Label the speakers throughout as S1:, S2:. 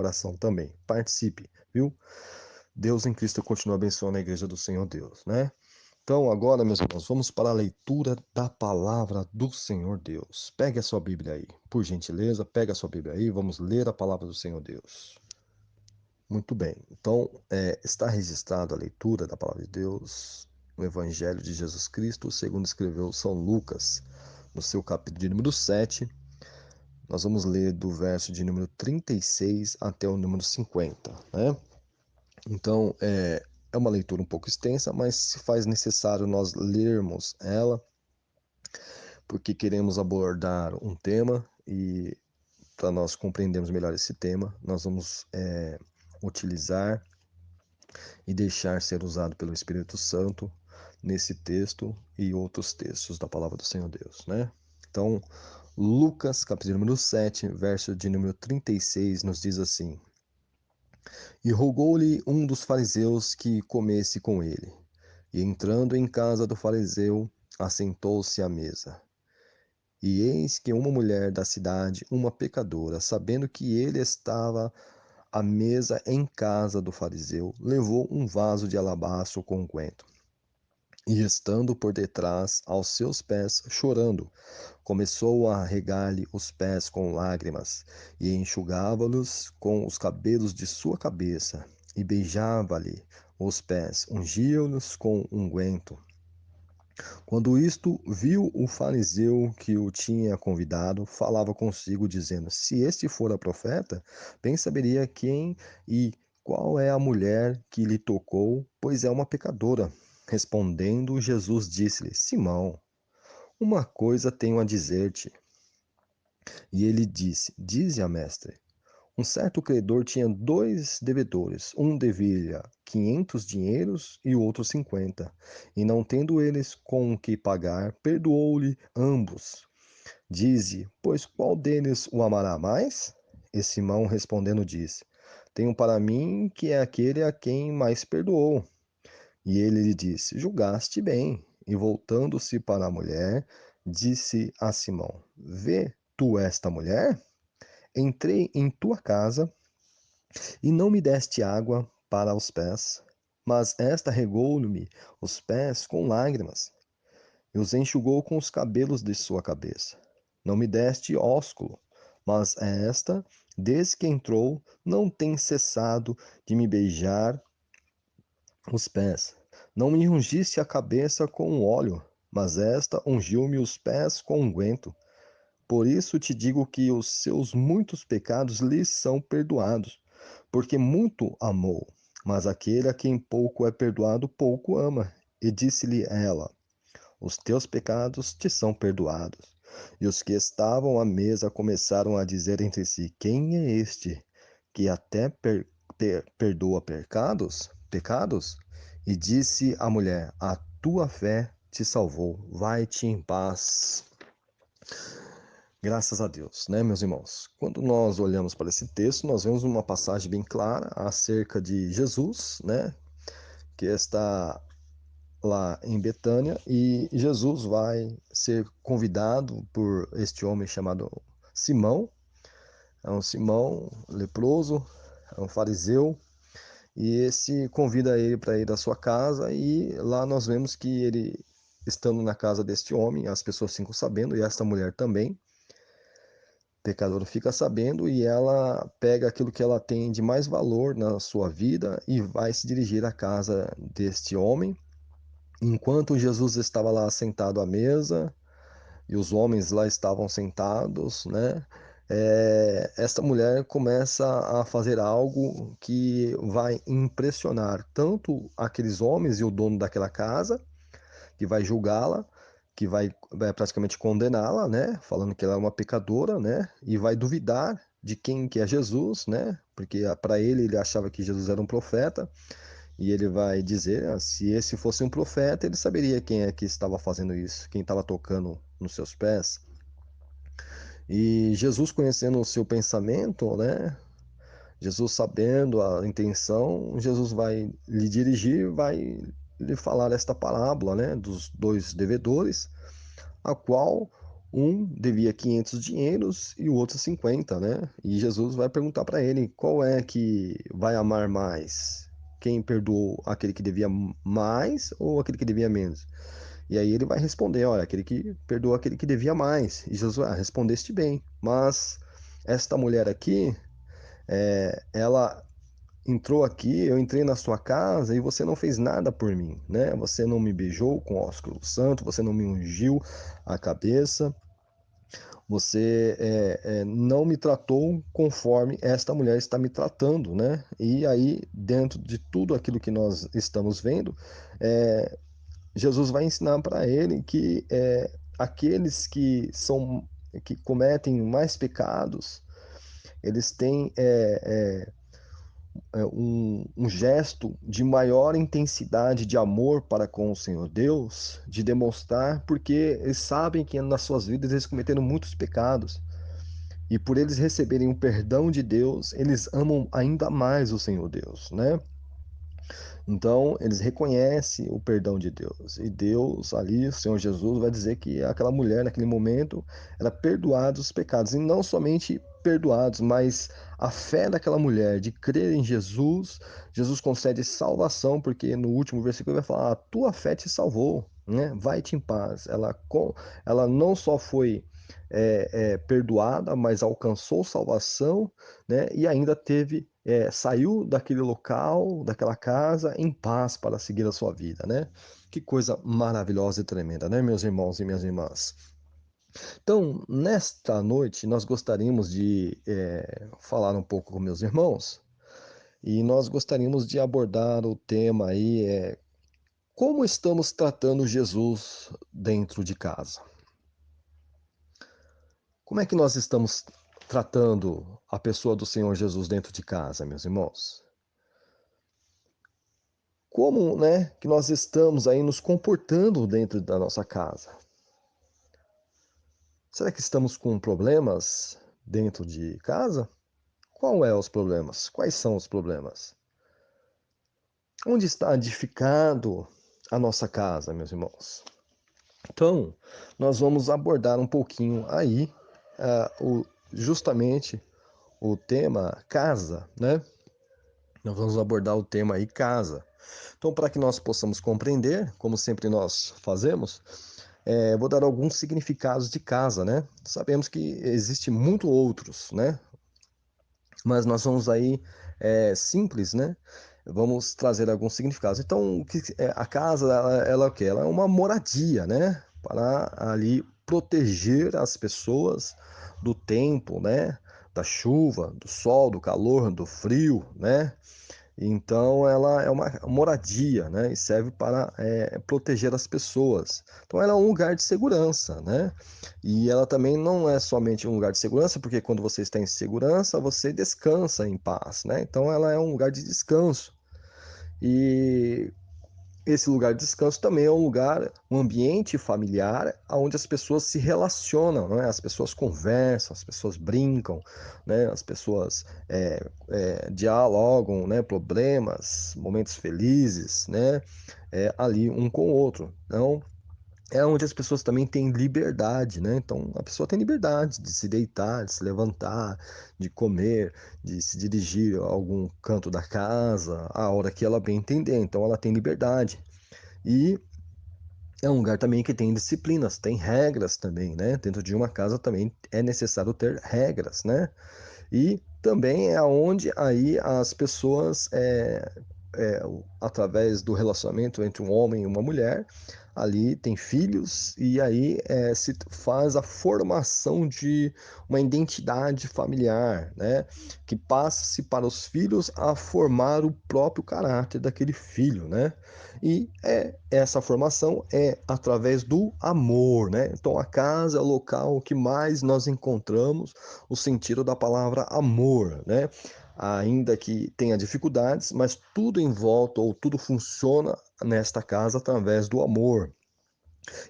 S1: coração também. Participe, viu? Deus em Cristo continua abençoando a igreja do Senhor Deus, né? Então, agora, meus irmãos, vamos para a leitura da palavra do Senhor Deus. Pegue a sua Bíblia aí, por gentileza, pegue a sua Bíblia aí, vamos ler a palavra do Senhor Deus. Muito bem, então está registrada a leitura da palavra de Deus no Evangelho de Jesus Cristo, segundo escreveu São Lucas, no seu capítulo de número 7. Nós vamos ler do verso de número 36 até o número 50, né? Então, é uma leitura um pouco extensa, mas se faz necessário nós lermos ela, porque queremos abordar um tema e para nós compreendermos melhor esse tema, nós vamos utilizar e deixar ser usado pelo Espírito Santo nesse texto e outros textos da palavra do Senhor Deus, né? Então, Lucas, capítulo número 7, verso de número 36, nos diz assim: E rogou-lhe um dos fariseus que comesse com ele. E entrando em casa do fariseu, assentou-se à mesa. E eis que uma mulher da cidade, uma pecadora, sabendo que ele estava à mesa em casa do fariseu, levou um vaso de alabastro com unguento. E estando por detrás aos seus pés, chorando, começou a regar-lhe os pés com lágrimas, e enxugava-los com os cabelos de sua cabeça, e beijava-lhe os pés, ungia-los com unguento. Quando isto viu o fariseu que o tinha convidado, falava consigo, dizendo: Se este fora profeta, bem saberia quem e qual é a mulher que lhe tocou, pois é uma pecadora. Respondendo, Jesus disse-lhe: Simão, uma coisa tenho a dizer-te. E ele disse: Dize-a, mestre. Um certo credor tinha 2 devedores. Um devia 500 dinheiros e o outro 50. E não tendo eles com o que pagar, perdoou-lhe ambos. Dize, pois qual deles o amará mais? E Simão respondendo disse: Tenho para mim que é aquele a quem mais perdoou. E ele lhe disse: Julgaste bem. E voltando-se para a mulher, disse a Simão: Vê tu esta mulher? Entrei em tua casa e não me deste água para os pés, mas esta regou-me os pés com lágrimas, e os enxugou com os cabelos de sua cabeça. Não me deste ósculo, mas esta, desde que entrou, não tem cessado de me beijar os pés. Não me ungiste a cabeça com óleo, mas esta ungiu-me os pés com unguento. Por isso te digo que os seus muitos pecados lhe são perdoados, porque muito amou. Mas aquele a quem pouco é perdoado, pouco ama. E disse-lhe ela: Os teus pecados te são perdoados. E os que estavam à mesa começaram a dizer entre si: Quem é este que até perdoa pecados? E disse a mulher: A tua fé te salvou. Vai-te em paz. Graças a Deus, né, meus irmãos? Quando nós olhamos para esse texto, nós vemos uma passagem bem clara acerca de Jesus, né, que está lá em Betânia, e Jesus vai ser convidado por este homem chamado Simão. É um Simão leproso, é um fariseu, e esse convida ele para ir à sua casa, e lá nós vemos que ele, estando na casa deste homem, as pessoas ficam sabendo, e esta mulher também, pecadora, fica sabendo, e ela pega aquilo que ela tem de mais valor na sua vida e vai se dirigir à casa deste homem. Enquanto Jesus estava lá sentado à mesa e os homens lá estavam sentados, né? Esta mulher começa a fazer algo que vai impressionar tanto aqueles homens e o dono daquela casa, que vai julgá-la, que vai praticamente condená-la, né? Falando que ela é uma pecadora, né? E vai duvidar de quem que é Jesus, né? Porque para ele achava que Jesus era um profeta. E ele vai dizer, se esse fosse um profeta, ele saberia quem é que estava fazendo isso, quem estava tocando nos seus pés. E Jesus, conhecendo o seu pensamento, né? Jesus sabendo a intenção, Jesus vai lhe dirigir, vai lhe falar esta parábola, né? Dos 2 devedores, a qual Um devia 500 dinheiros e o outro 50, né? E Jesus vai perguntar para ele qual é que vai amar mais. Quem perdoou, aquele que devia mais ou aquele que devia menos? E aí ele vai responder, olha, aquele que perdoou aquele que devia mais. E Jesus, respondeste bem. Mas esta mulher aqui, ela entrou aqui, eu entrei na sua casa e você não fez nada por mim, né? Você não me beijou com ósculo santo, você não me ungiu a cabeça, você não me tratou conforme esta mulher está me tratando, né? E aí, dentro de tudo aquilo que nós estamos vendo, é, Jesus vai ensinar para ele que aqueles que cometem mais pecados, eles têm um gesto de maior intensidade de amor para com o Senhor Deus, de demonstrar, porque eles sabem que nas suas vidas eles cometeram muitos pecados. E por eles receberem o perdão de Deus, eles amam ainda mais o Senhor Deus, né? Então, eles reconhecem o perdão de Deus. E Deus, ali, o Senhor Jesus, vai dizer que aquela mulher, naquele momento, era perdoada os pecados. E não somente perdoados, mas a fé daquela mulher de crer em Jesus, Jesus concede salvação, porque no último versículo ele vai falar: a tua fé te salvou, né? Vai-te em paz. Ela não só foi perdoada, mas alcançou salvação, né? E ainda saiu daquele local, daquela casa, em paz para seguir a sua vida, né? Que coisa maravilhosa e tremenda, né, meus irmãos e minhas irmãs? Então, nesta noite, nós gostaríamos de falar um pouco com meus irmãos e nós gostaríamos de abordar o tema aí, como estamos tratando Jesus dentro de casa? Como é que nós estamos tratando a pessoa do Senhor Jesus dentro de casa, meus irmãos? Como, né, que nós estamos aí nos comportando dentro da nossa casa? Será que estamos com problemas dentro de casa? Qual é os problemas? Quais são os problemas? Onde está edificado a nossa casa, meus irmãos? Então, nós vamos abordar um pouquinho aí justamente o tema casa, né? Nós vamos abordar o tema aí casa. Então, para que nós possamos compreender, como sempre nós fazemos, vou dar alguns significados de casa, né? Sabemos que existe muito outros, né? Mas nós vamos aí simples, né? Vamos trazer alguns significados. Então, a casa, ela é o quê? Ela é uma moradia, né? Para ali proteger as pessoas do tempo, né? Da chuva, do sol, do calor, do frio, né? Então, ela é uma moradia, né? E serve para proteger as pessoas. Então, ela é um lugar de segurança, né? E ela também não é somente um lugar de segurança, porque quando você está em segurança, você descansa em paz, né? Então, ela é um lugar de descanso. E esse lugar de descanso também é um lugar, um ambiente familiar onde as pessoas se relacionam, né? As pessoas conversam, as pessoas brincam, né? As pessoas dialogam, né? Problemas, momentos felizes, né? Ali um com o outro. Então, é onde as pessoas também têm liberdade, né? Então, a pessoa tem liberdade de se deitar, de se levantar, de comer, de se dirigir a algum canto da casa, a hora que ela bem entender. Então, ela tem liberdade. E é um lugar também que tem disciplinas, tem regras também, né? Dentro de uma casa também é necessário ter regras, né? E também é onde aí as pessoas, através do relacionamento entre um homem e uma mulher, ali tem filhos e aí se faz a formação de uma identidade familiar, né? Que passa-se para os filhos a formar o próprio caráter daquele filho, né? E essa formação é através do amor, né? Então a casa é o local que mais nós encontramos o sentido da palavra amor, né? Ainda que tenha dificuldades, mas tudo em volta ou tudo funciona nesta casa através do amor.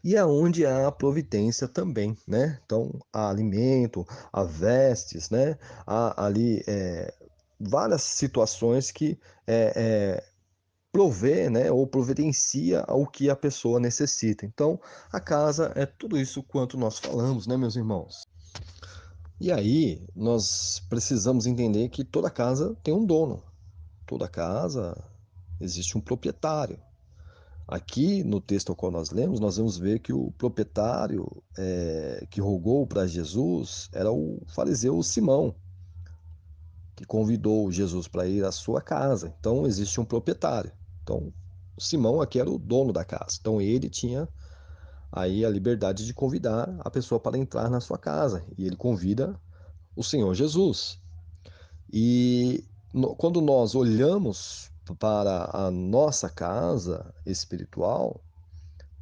S1: E é onde há a providência também, né? Então, há alimento, há vestes, né? Há ali várias situações que provê, né, ou providencia o que a pessoa necessita. Então, a casa é tudo isso quanto nós falamos, né, meus irmãos? E aí, nós precisamos entender que toda casa tem um dono. Toda casa existe um proprietário. Aqui no texto ao qual nós lemos, nós vamos ver que o proprietário que rogou para Jesus era o fariseu Simão, que convidou Jesus para ir à sua casa. Então existe um proprietário. Então Simão aqui era o dono da casa. Então ele tinha aí a liberdade de convidar a pessoa para entrar na sua casa. E ele convida o Senhor Jesus. E quando nós olhamos para a nossa casa espiritual,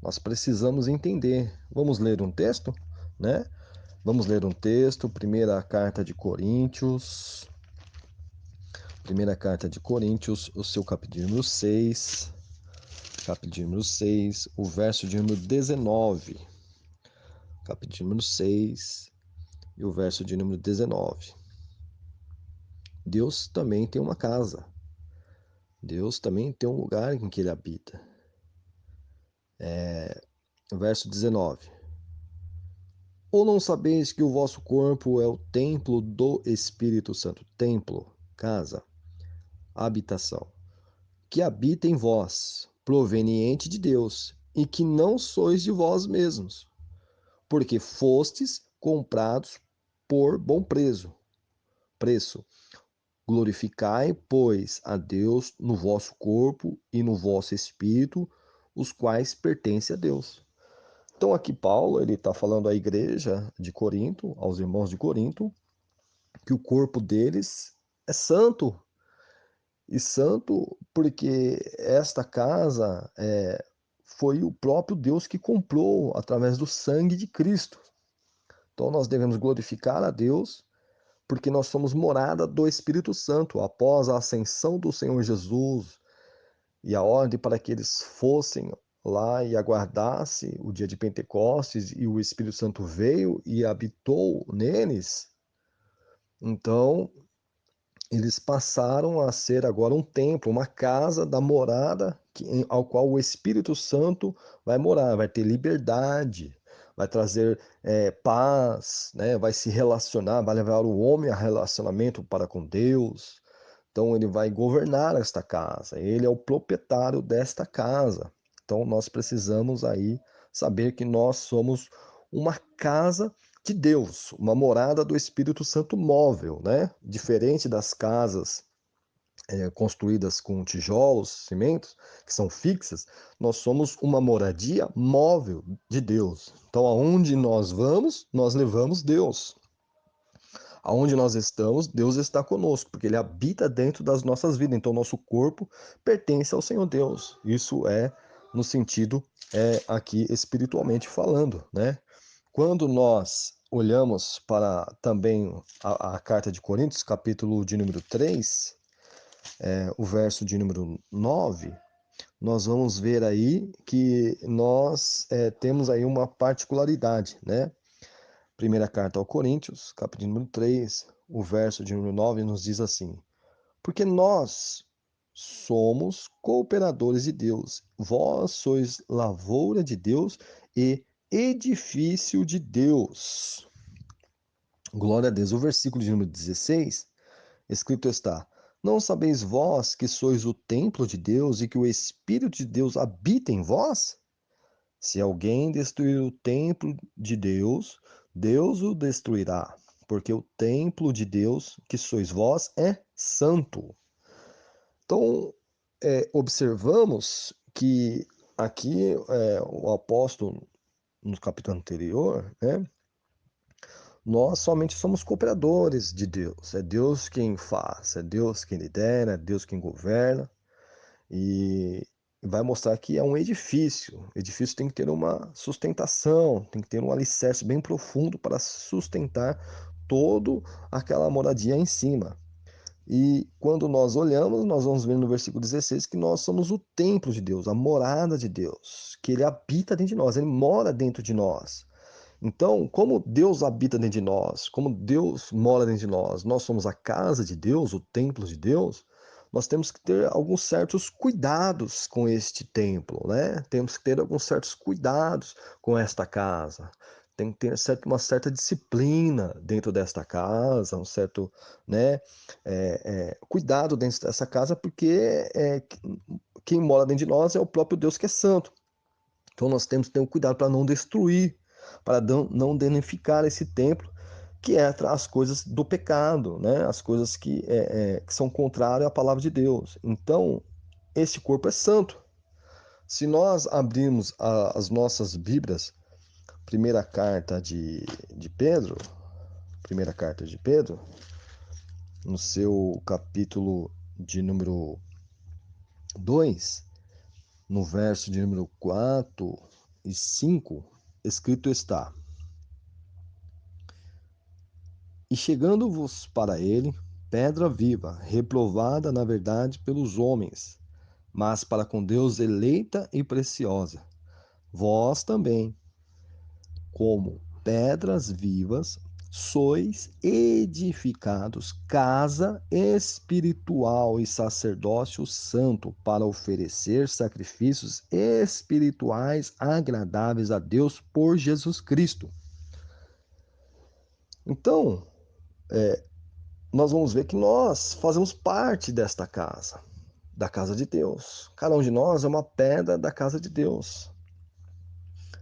S1: nós precisamos entender. Vamos ler um texto, né? Vamos ler um texto, primeira carta de Coríntios, o seu capítulo número 6, o verso de número 19. Capítulo número 6 e o verso de número 19. Deus também tem uma casa. Deus também tem um lugar em que ele habita. Verso 19. Ou não sabeis que o vosso corpo é o templo do Espírito Santo? Templo, casa, habitação, que habita em vós, proveniente de Deus, e que não sois de vós mesmos, porque fostes comprados por bom preço. Glorificai, pois, a Deus no vosso corpo e no vosso espírito, os quais pertencem a Deus. Então aqui Paulo, ele está falando à igreja de Corinto, aos irmãos de Corinto, que o corpo deles é santo. E santo porque esta casa foi o próprio Deus que comprou através do sangue de Cristo. Então nós devemos glorificar a Deus porque nós somos morada do Espírito Santo. Após a ascensão do Senhor Jesus e a ordem para que eles fossem lá e aguardasse o dia de Pentecostes e o Espírito Santo veio e habitou neles, então eles passaram a ser agora um templo, uma casa da morada ao qual o Espírito Santo vai morar, vai ter liberdade, vai trazer paz, né? Vai se relacionar, vai levar o homem a relacionamento para com Deus. Então ele vai governar esta casa, ele é o proprietário desta casa. Então nós precisamos aí saber que nós somos uma casa de Deus, uma morada do Espírito Santo móvel, né? Diferente das casas construídas com tijolos, cimentos, que são fixas, nós somos uma moradia móvel de Deus. Então, aonde nós vamos, nós levamos Deus. Aonde nós estamos, Deus está conosco, porque Ele habita dentro das nossas vidas. Então, nosso corpo pertence ao Senhor Deus. Isso é no sentido aqui espiritualmente falando, né? Quando nós olhamos para também a carta de Coríntios, capítulo de número 3, o verso de número 9, nós vamos ver aí que nós temos aí uma particularidade, né? Primeira carta ao Coríntios, capítulo número 3, o verso de número 9 nos diz assim: porque nós somos cooperadores de Deus, vós sois lavoura de Deus e edifício de Deus. Glória a Deus. O versículo de número 16, escrito está: não sabeis vós que sois o templo de Deus e que o Espírito de Deus habita em vós? Se alguém destruir o templo de Deus, Deus o destruirá, porque o templo de Deus, que sois vós, é santo. Então, observamos que aqui o apóstolo, no capítulo anterior, né, nós somente somos cooperadores de Deus. É Deus quem faz, é Deus quem lidera, é Deus quem governa. E vai mostrar que é um edifício. O edifício tem que ter uma sustentação, tem que ter um alicerce bem profundo para sustentar toda aquela moradia em cima. E quando nós olhamos, nós vamos ver no versículo 16 que nós somos o templo de Deus, a morada de Deus, que ele habita dentro de nós, ele mora dentro de nós. Então, como Deus habita dentro de nós, como Deus mora dentro de nós, nós somos a casa de Deus, o templo de Deus, nós temos que ter alguns certos cuidados com este templo, né? Temos que ter alguns certos cuidados com esta casa. Tem que ter uma certa disciplina dentro desta casa, um certo, né, cuidado dentro dessa casa, porque quem mora dentro de nós é o próprio Deus que é santo. Então nós temos que ter um cuidado para não destruir, para não danificar esse templo, que é as coisas do pecado, né? As coisas que são contrárias à palavra de Deus. Então, esse corpo é santo. Se nós abrirmos as nossas Bíblias, primeira carta de Pedro, primeira carta de Pedro, no seu capítulo de número 2, no verso de número 4 e 5, escrito está: E chegando-vos para ele, pedra viva, reprovada na verdade pelos homens, mas para com Deus eleita e preciosa. Vós também, como pedras vivas, sois edificados casa espiritual e sacerdócio santo para oferecer sacrifícios espirituais agradáveis a Deus por Jesus Cristo. Então, nós vamos ver que nós fazemos parte desta casa, da casa de Deus. Cada um de nós é uma pedra da casa de Deus.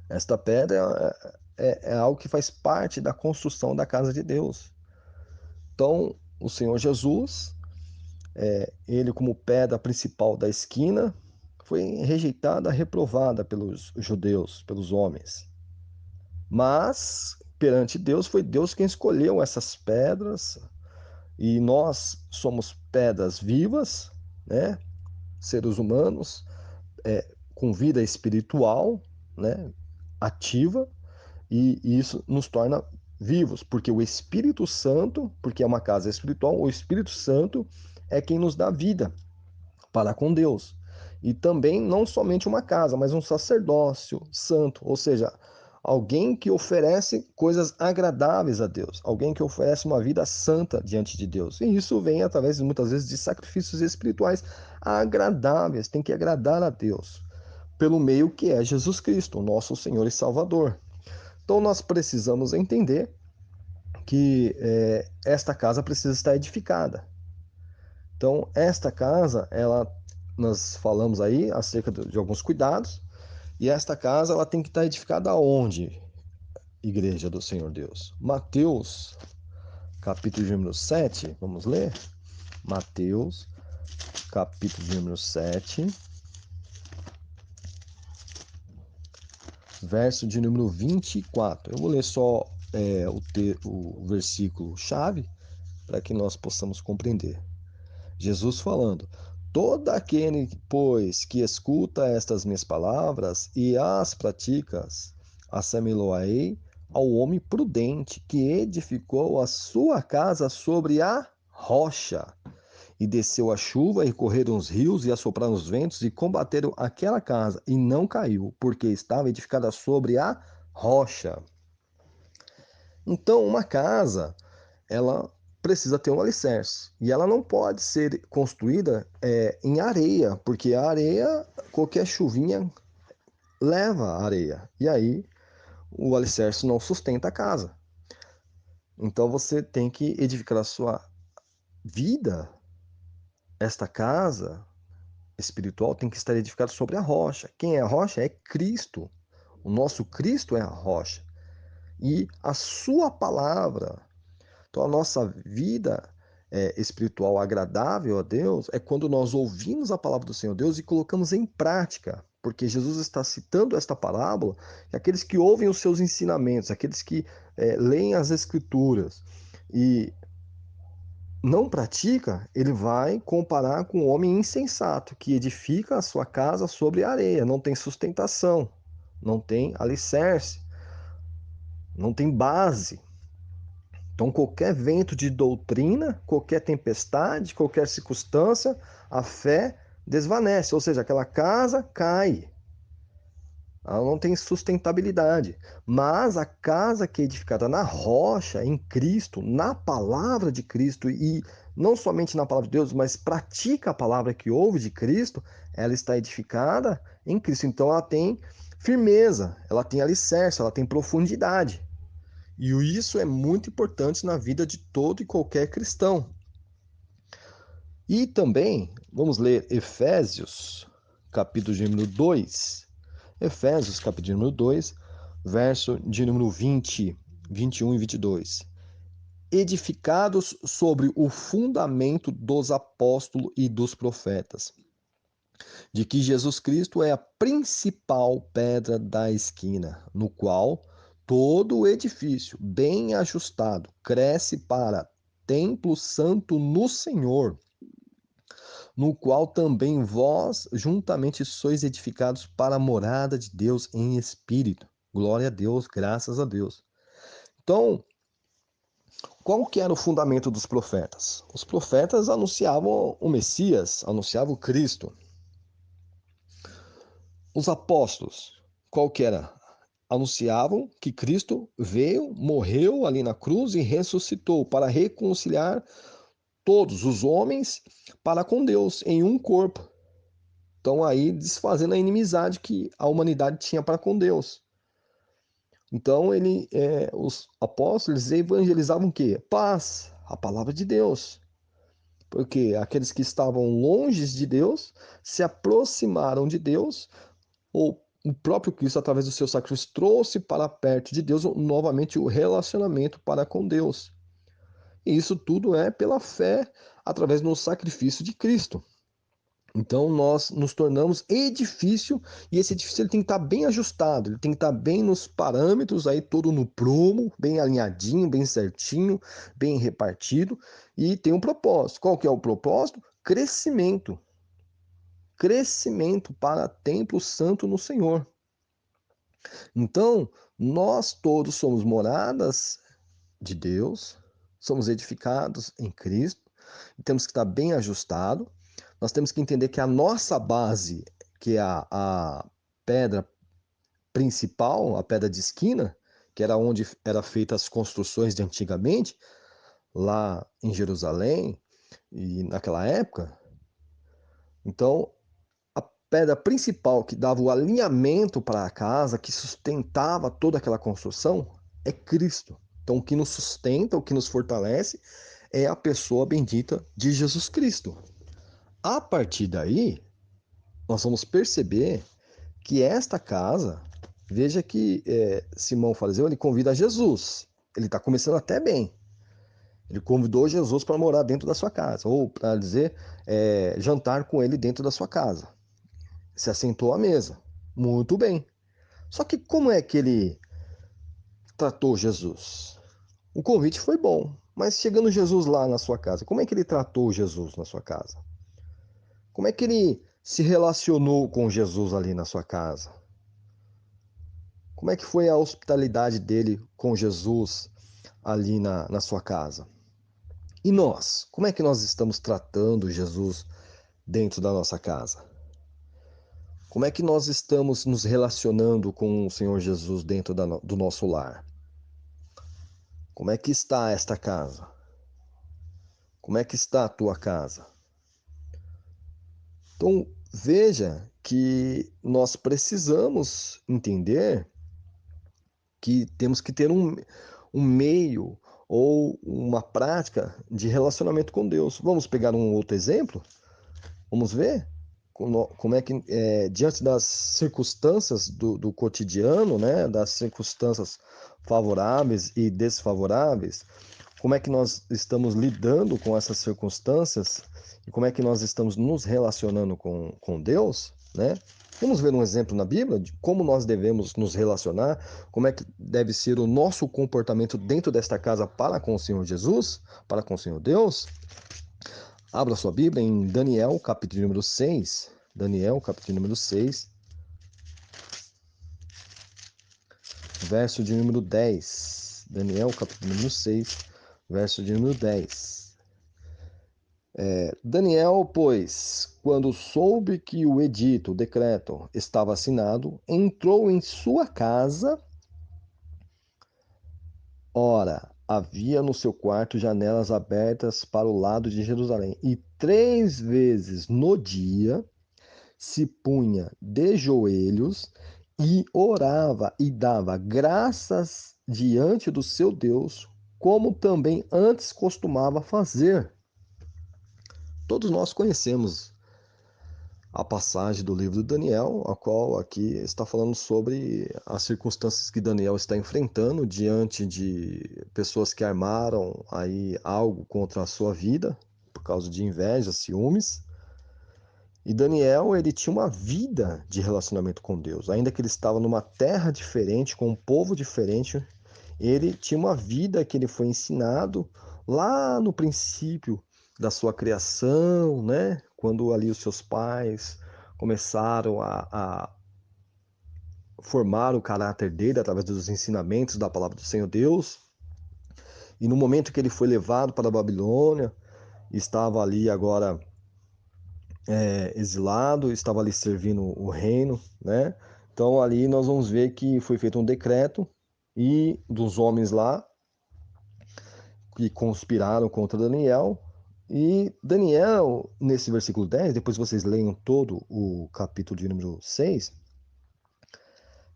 S1: Esta pedra é algo que faz parte da construção da casa de Deus. Então, o Senhor Jesus, ele como pedra principal da esquina, foi rejeitada, reprovada pelos judeus, pelos homens. Mas, perante Deus, foi Deus quem escolheu essas pedras, e nós somos pedras vivas, né? Seres humanos, com vida espiritual, né? Ativa, e isso nos torna vivos, porque o Espírito Santo, porque é uma casa espiritual, o Espírito Santo é quem nos dá vida para com Deus. E também não somente uma casa, mas um sacerdócio santo, ou seja, alguém que oferece coisas agradáveis a Deus, alguém que oferece uma vida santa diante de Deus. E isso vem através, muitas vezes, de sacrifícios espirituais agradáveis, tem que agradar a Deus, pelo meio que é Jesus Cristo, nosso Senhor e Salvador. Então nós precisamos entender que esta casa precisa estar edificada. Então esta casa, nós falamos aí acerca de alguns cuidados, e esta casa ela tem que estar edificada aonde? Igreja do Senhor Deus. Mateus, capítulo de número 7, vamos ler? Mateus, capítulo de número 7, verso de número 24. Eu vou ler só o versículo chave para que nós possamos compreender. Jesus falando: Todo aquele, pois, que escuta estas minhas palavras e as praticas, assemelhou-ei ao homem prudente que edificou a sua casa sobre a rocha. E desceu a chuva, e correram os rios, e assopraram os ventos, e combateram aquela casa, e não caiu, porque estava edificada sobre a rocha. Então, uma casa, ela precisa ter um alicerce. E ela não pode ser construída em areia, porque a areia, qualquer chuvinha leva a areia. E aí, o alicerce não sustenta a casa. Então, você tem que edificar a sua vida, esta casa espiritual tem que estar edificada sobre a rocha. Quem é a rocha? É Cristo. O nosso Cristo é a rocha. E a sua palavra. Então, a nossa vida espiritual agradável a Deus é quando nós ouvimos a palavra do Senhor Deus e colocamos em prática. Porque Jesus está citando esta parábola, que aqueles que ouvem os seus ensinamentos, aqueles que leem as Escrituras e não pratica, ele vai comparar com o homem insensato, que edifica a sua casa sobre areia, não tem sustentação, não tem alicerce, não tem base. Então, qualquer vento de doutrina, qualquer tempestade, qualquer circunstância, a fé desvanece, ou seja, aquela casa cai. ela não tem sustentabilidade. Mas a casa que é edificada na rocha, em Cristo, na palavra de Cristo, e não somente na palavra de Deus, mas pratica a palavra que ouve de Cristo, ela está edificada em Cristo. Então ela tem firmeza, ela tem alicerce, ela tem profundidade. E isso é muito importante na vida de todo e qualquer cristão. E também, vamos ler Efésios, capítulo de número 2. Efésios, capítulo de número 2, verso de número 20, 21 e 22. Edificados sobre o fundamento dos apóstolos e dos profetas, de que Jesus Cristo é a principal pedra da esquina, no qual todo o edifício, bem ajustado, cresce para templo santo no Senhor, no qual também vós juntamente sois edificados para a morada de Deus em espírito. Glória a Deus, graças a Deus. Então, qual que era o fundamento dos profetas? Os profetas anunciavam o Messias, anunciavam o Cristo. Os apóstolos, qual que era? Anunciavam que Cristo veio, morreu ali na cruz e ressuscitou para reconciliar todos os homens para com Deus em um corpo. Então aí desfazendo a inimizade que a humanidade tinha para com Deus. Então os apóstolos evangelizavam o quê? Paz, a palavra de Deus. Porque aqueles que estavam longe de Deus se aproximaram de Deus, ou o próprio Cristo, através do seu sacrifício, trouxe para perto de Deus novamente o relacionamento para com Deus. E isso tudo é pela fé, através do sacrifício de Cristo. Então nós nos tornamos edifício, e esse edifício ele tem que estar bem ajustado, ele tem que estar bem nos parâmetros, aí todo no prumo, bem alinhadinho, bem certinho, bem repartido, e tem um propósito. Qual que é o propósito? Crescimento. Crescimento para templo santo no Senhor. Então, nós todos somos moradas de Deus, somos edificados em Cristo, e temos que estar bem ajustado. Nós temos que entender que a nossa base, que é a pedra principal, a pedra de esquina, que era onde eram feitas as construções de antigamente, lá em Jerusalém e naquela época. Então, a pedra principal que dava o alinhamento para a casa, que sustentava toda aquela construção, é Cristo. Então, o que nos sustenta, o que nos fortalece, é a pessoa bendita de Jesus Cristo. A partir daí, nós vamos perceber que esta casa, veja que Simão fariseu, ele convida Jesus. Ele está começando até bem. Ele convidou Jesus para morar dentro da sua casa, ou para dizer, jantar com ele dentro da sua casa. Se assentou à mesa. Muito bem. Só que como é que ele tratou Jesus? O convite foi bom, mas chegando Jesus lá na sua casa, como é que ele tratou Jesus na sua casa? Como é que ele se relacionou com Jesus ali na sua casa? Como é que foi a hospitalidade dele com Jesus ali na sua casa? E nós? Como é que nós estamos tratando Jesus dentro da nossa casa? Como é que nós estamos nos relacionando com o Senhor Jesus dentro do nosso lar? Como é que está esta casa? Como é que está a tua casa? Então, veja que nós precisamos entender que temos que ter um meio ou uma prática de relacionamento com Deus. Vamos pegar um outro exemplo? Vamos ver como é que, diante das circunstâncias do cotidiano, né, das circunstâncias favoráveis e desfavoráveis, como é que nós estamos lidando com essas circunstâncias e como é que nós estamos nos relacionando com Deus, né? Vamos ver um exemplo na Bíblia de como nós devemos nos relacionar, como é que deve ser o nosso comportamento dentro desta casa para com o Senhor Jesus, para com o Senhor Deus. Abra sua Bíblia em Daniel, capítulo número 6. Daniel, capítulo número 6, verso de número 10. Daniel, capítulo número 6, verso de número 10. Daniel, pois, quando soube que o edito, o decreto, estava assinado, entrou em sua casa. Ora, havia no seu quarto janelas abertas para o lado de Jerusalém, e 3 vezes no dia se punha de joelhos e orava e dava graças diante do seu Deus, como também antes costumava fazer. Todos nós conhecemos a passagem do livro de Daniel, a qual aqui está falando sobre as circunstâncias que Daniel está enfrentando diante de pessoas que armaram aí algo contra a sua vida por causa de inveja, ciúmes. E Daniel, ele tinha uma vida de relacionamento com Deus, ainda que ele estava numa terra diferente, com um povo diferente, ele tinha uma vida que ele foi ensinado lá no princípio da sua criação, né? Quando ali os seus pais começaram a formar o caráter dele através dos ensinamentos da palavra do Senhor Deus. E no momento que ele foi levado para a Babilônia, estava ali agora exilado, estava ali servindo o reino, né? Então ali nós vamos ver que foi feito um decreto e dos homens lá que conspiraram contra Daniel. E Daniel, nesse versículo 10, depois vocês leiam todo o capítulo de número 6,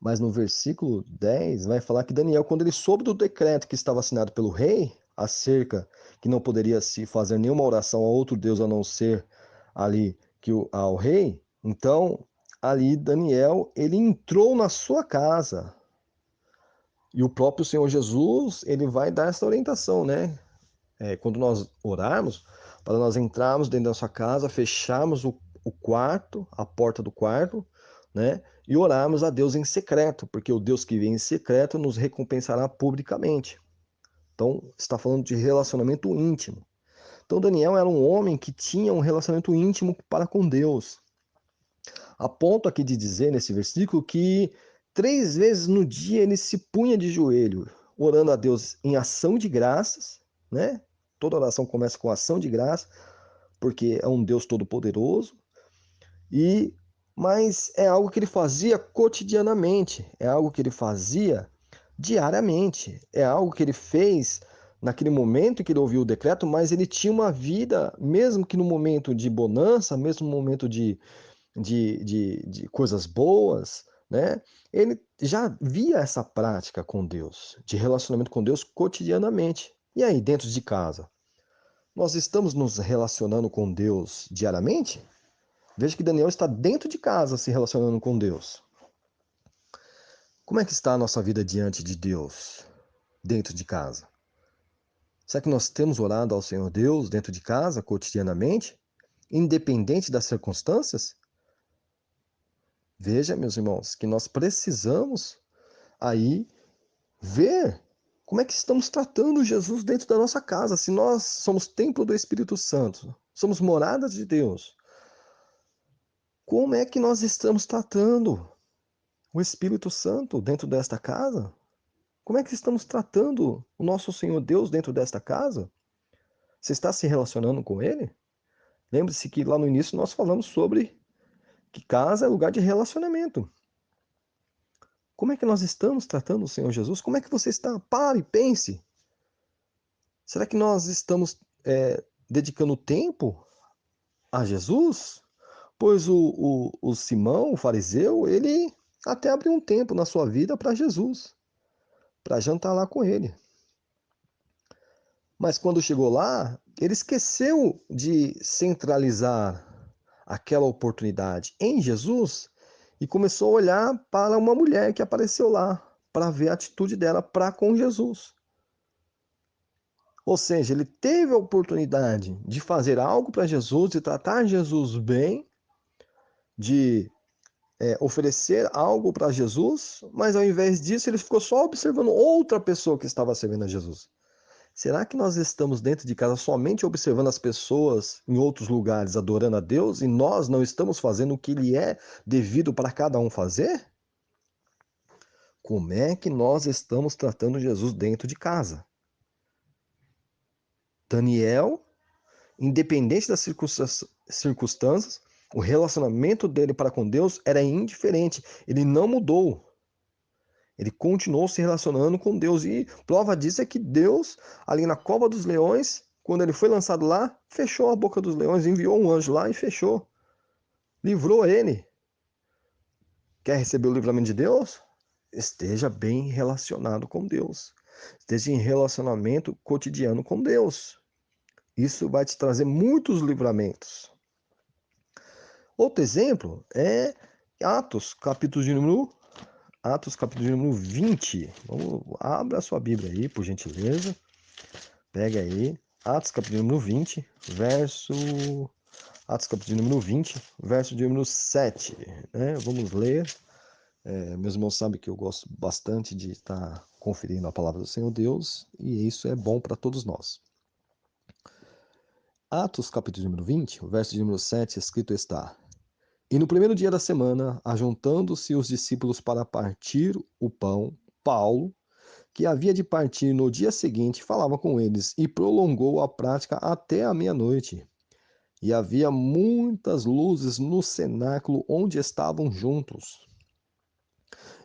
S1: mas no versículo 10 vai falar que Daniel, quando ele soube do decreto que estava assinado pelo rei, acerca que não poderia se fazer nenhuma oração a outro Deus a não ser ali ao rei, então ali Daniel, ele entrou na sua casa. E o próprio Senhor Jesus, ele vai dar essa orientação, né? Quando nós orarmos, para nós entrarmos dentro da sua casa, fecharmos o quarto, a porta do quarto, né? E orarmos a Deus em secreto, porque o Deus que vem em secreto nos recompensará publicamente. Então, está falando de relacionamento íntimo. Então, Daniel era um homem que tinha um relacionamento íntimo para com Deus. A ponto aqui de dizer nesse versículo que 3 vezes no dia ele se punha de joelho, orando a Deus em ação de graças, né? Toda oração começa com ação de graça, porque é um Deus todo-poderoso. E mas é algo que ele fazia cotidianamente, é algo que ele fazia diariamente, é algo que ele fez naquele momento que ele ouviu o decreto, mas ele tinha uma vida, mesmo que no momento de bonança, mesmo no momento de coisas boas, né? Ele já via essa prática com Deus, de relacionamento com Deus cotidianamente. E aí, dentro de casa, nós estamos nos relacionando com Deus diariamente? Veja que Daniel está dentro de casa se relacionando com Deus. Como é que está a nossa vida diante de Deus, dentro de casa? Será que nós temos orado ao Senhor Deus dentro de casa, cotidianamente, independente das circunstâncias? Veja, meus irmãos, que nós precisamos aí ver como é que estamos tratando Jesus dentro da nossa casa. Se nós somos templo do Espírito Santo, somos moradas de Deus, como é que nós estamos tratando o Espírito Santo dentro desta casa? Como é que estamos tratando o nosso Senhor Deus dentro desta casa? Você está se relacionando com Ele? Lembre-se que lá no início nós falamos sobre que casa é lugar de relacionamento. Como é que nós estamos tratando o Senhor Jesus? Como é que você está? Pare e pense. Será que nós estamos dedicando tempo a Jesus? Pois o Simão, o fariseu, ele até abriu um tempo na sua vida para Jesus, para jantar lá com ele. Mas quando chegou lá, ele esqueceu de centralizar aquela oportunidade em Jesus e começou a olhar para uma mulher que apareceu lá, para ver a atitude dela para com Jesus. Ou seja, ele teve a oportunidade de fazer algo para Jesus, de tratar Jesus bem, de oferecer algo para Jesus, mas ao invés disso ele ficou só observando outra pessoa que estava servindo a Jesus. Será que nós estamos dentro de casa somente observando as pessoas em outros lugares adorando a Deus e nós não estamos fazendo o que lhe é devido para cada um fazer? Como é que nós estamos tratando Jesus dentro de casa? Daniel, independente das circunstâncias, o relacionamento dele para com Deus era indiferente. Ele não mudou. Ele continuou se relacionando com Deus. E prova disso é que Deus, ali na cova dos leões, quando ele foi lançado lá, fechou a boca dos leões, enviou um anjo lá e fechou. Livrou ele. Quer receber o livramento de Deus? Esteja bem relacionado com Deus. Esteja em relacionamento cotidiano com Deus. Isso vai te trazer muitos livramentos. Outro exemplo é Atos, capítulo de número 20. Abra a sua Bíblia aí, por gentileza. Pega aí. Atos, capítulo número 20, Atos, capítulo número 20, verso de número 7. Né? Vamos ler. Meus irmãos sabem que eu gosto bastante de estar conferindo a palavra do Senhor Deus, e isso é bom para todos nós. Atos, capítulo número 20, verso de número 7, escrito está: E no primeiro dia da semana, ajuntando-se os discípulos para partir o pão, Paulo, que havia de partir no dia seguinte, falava com eles e prolongou a prática até a meia-noite. E havia muitas luzes no cenáculo onde estavam juntos.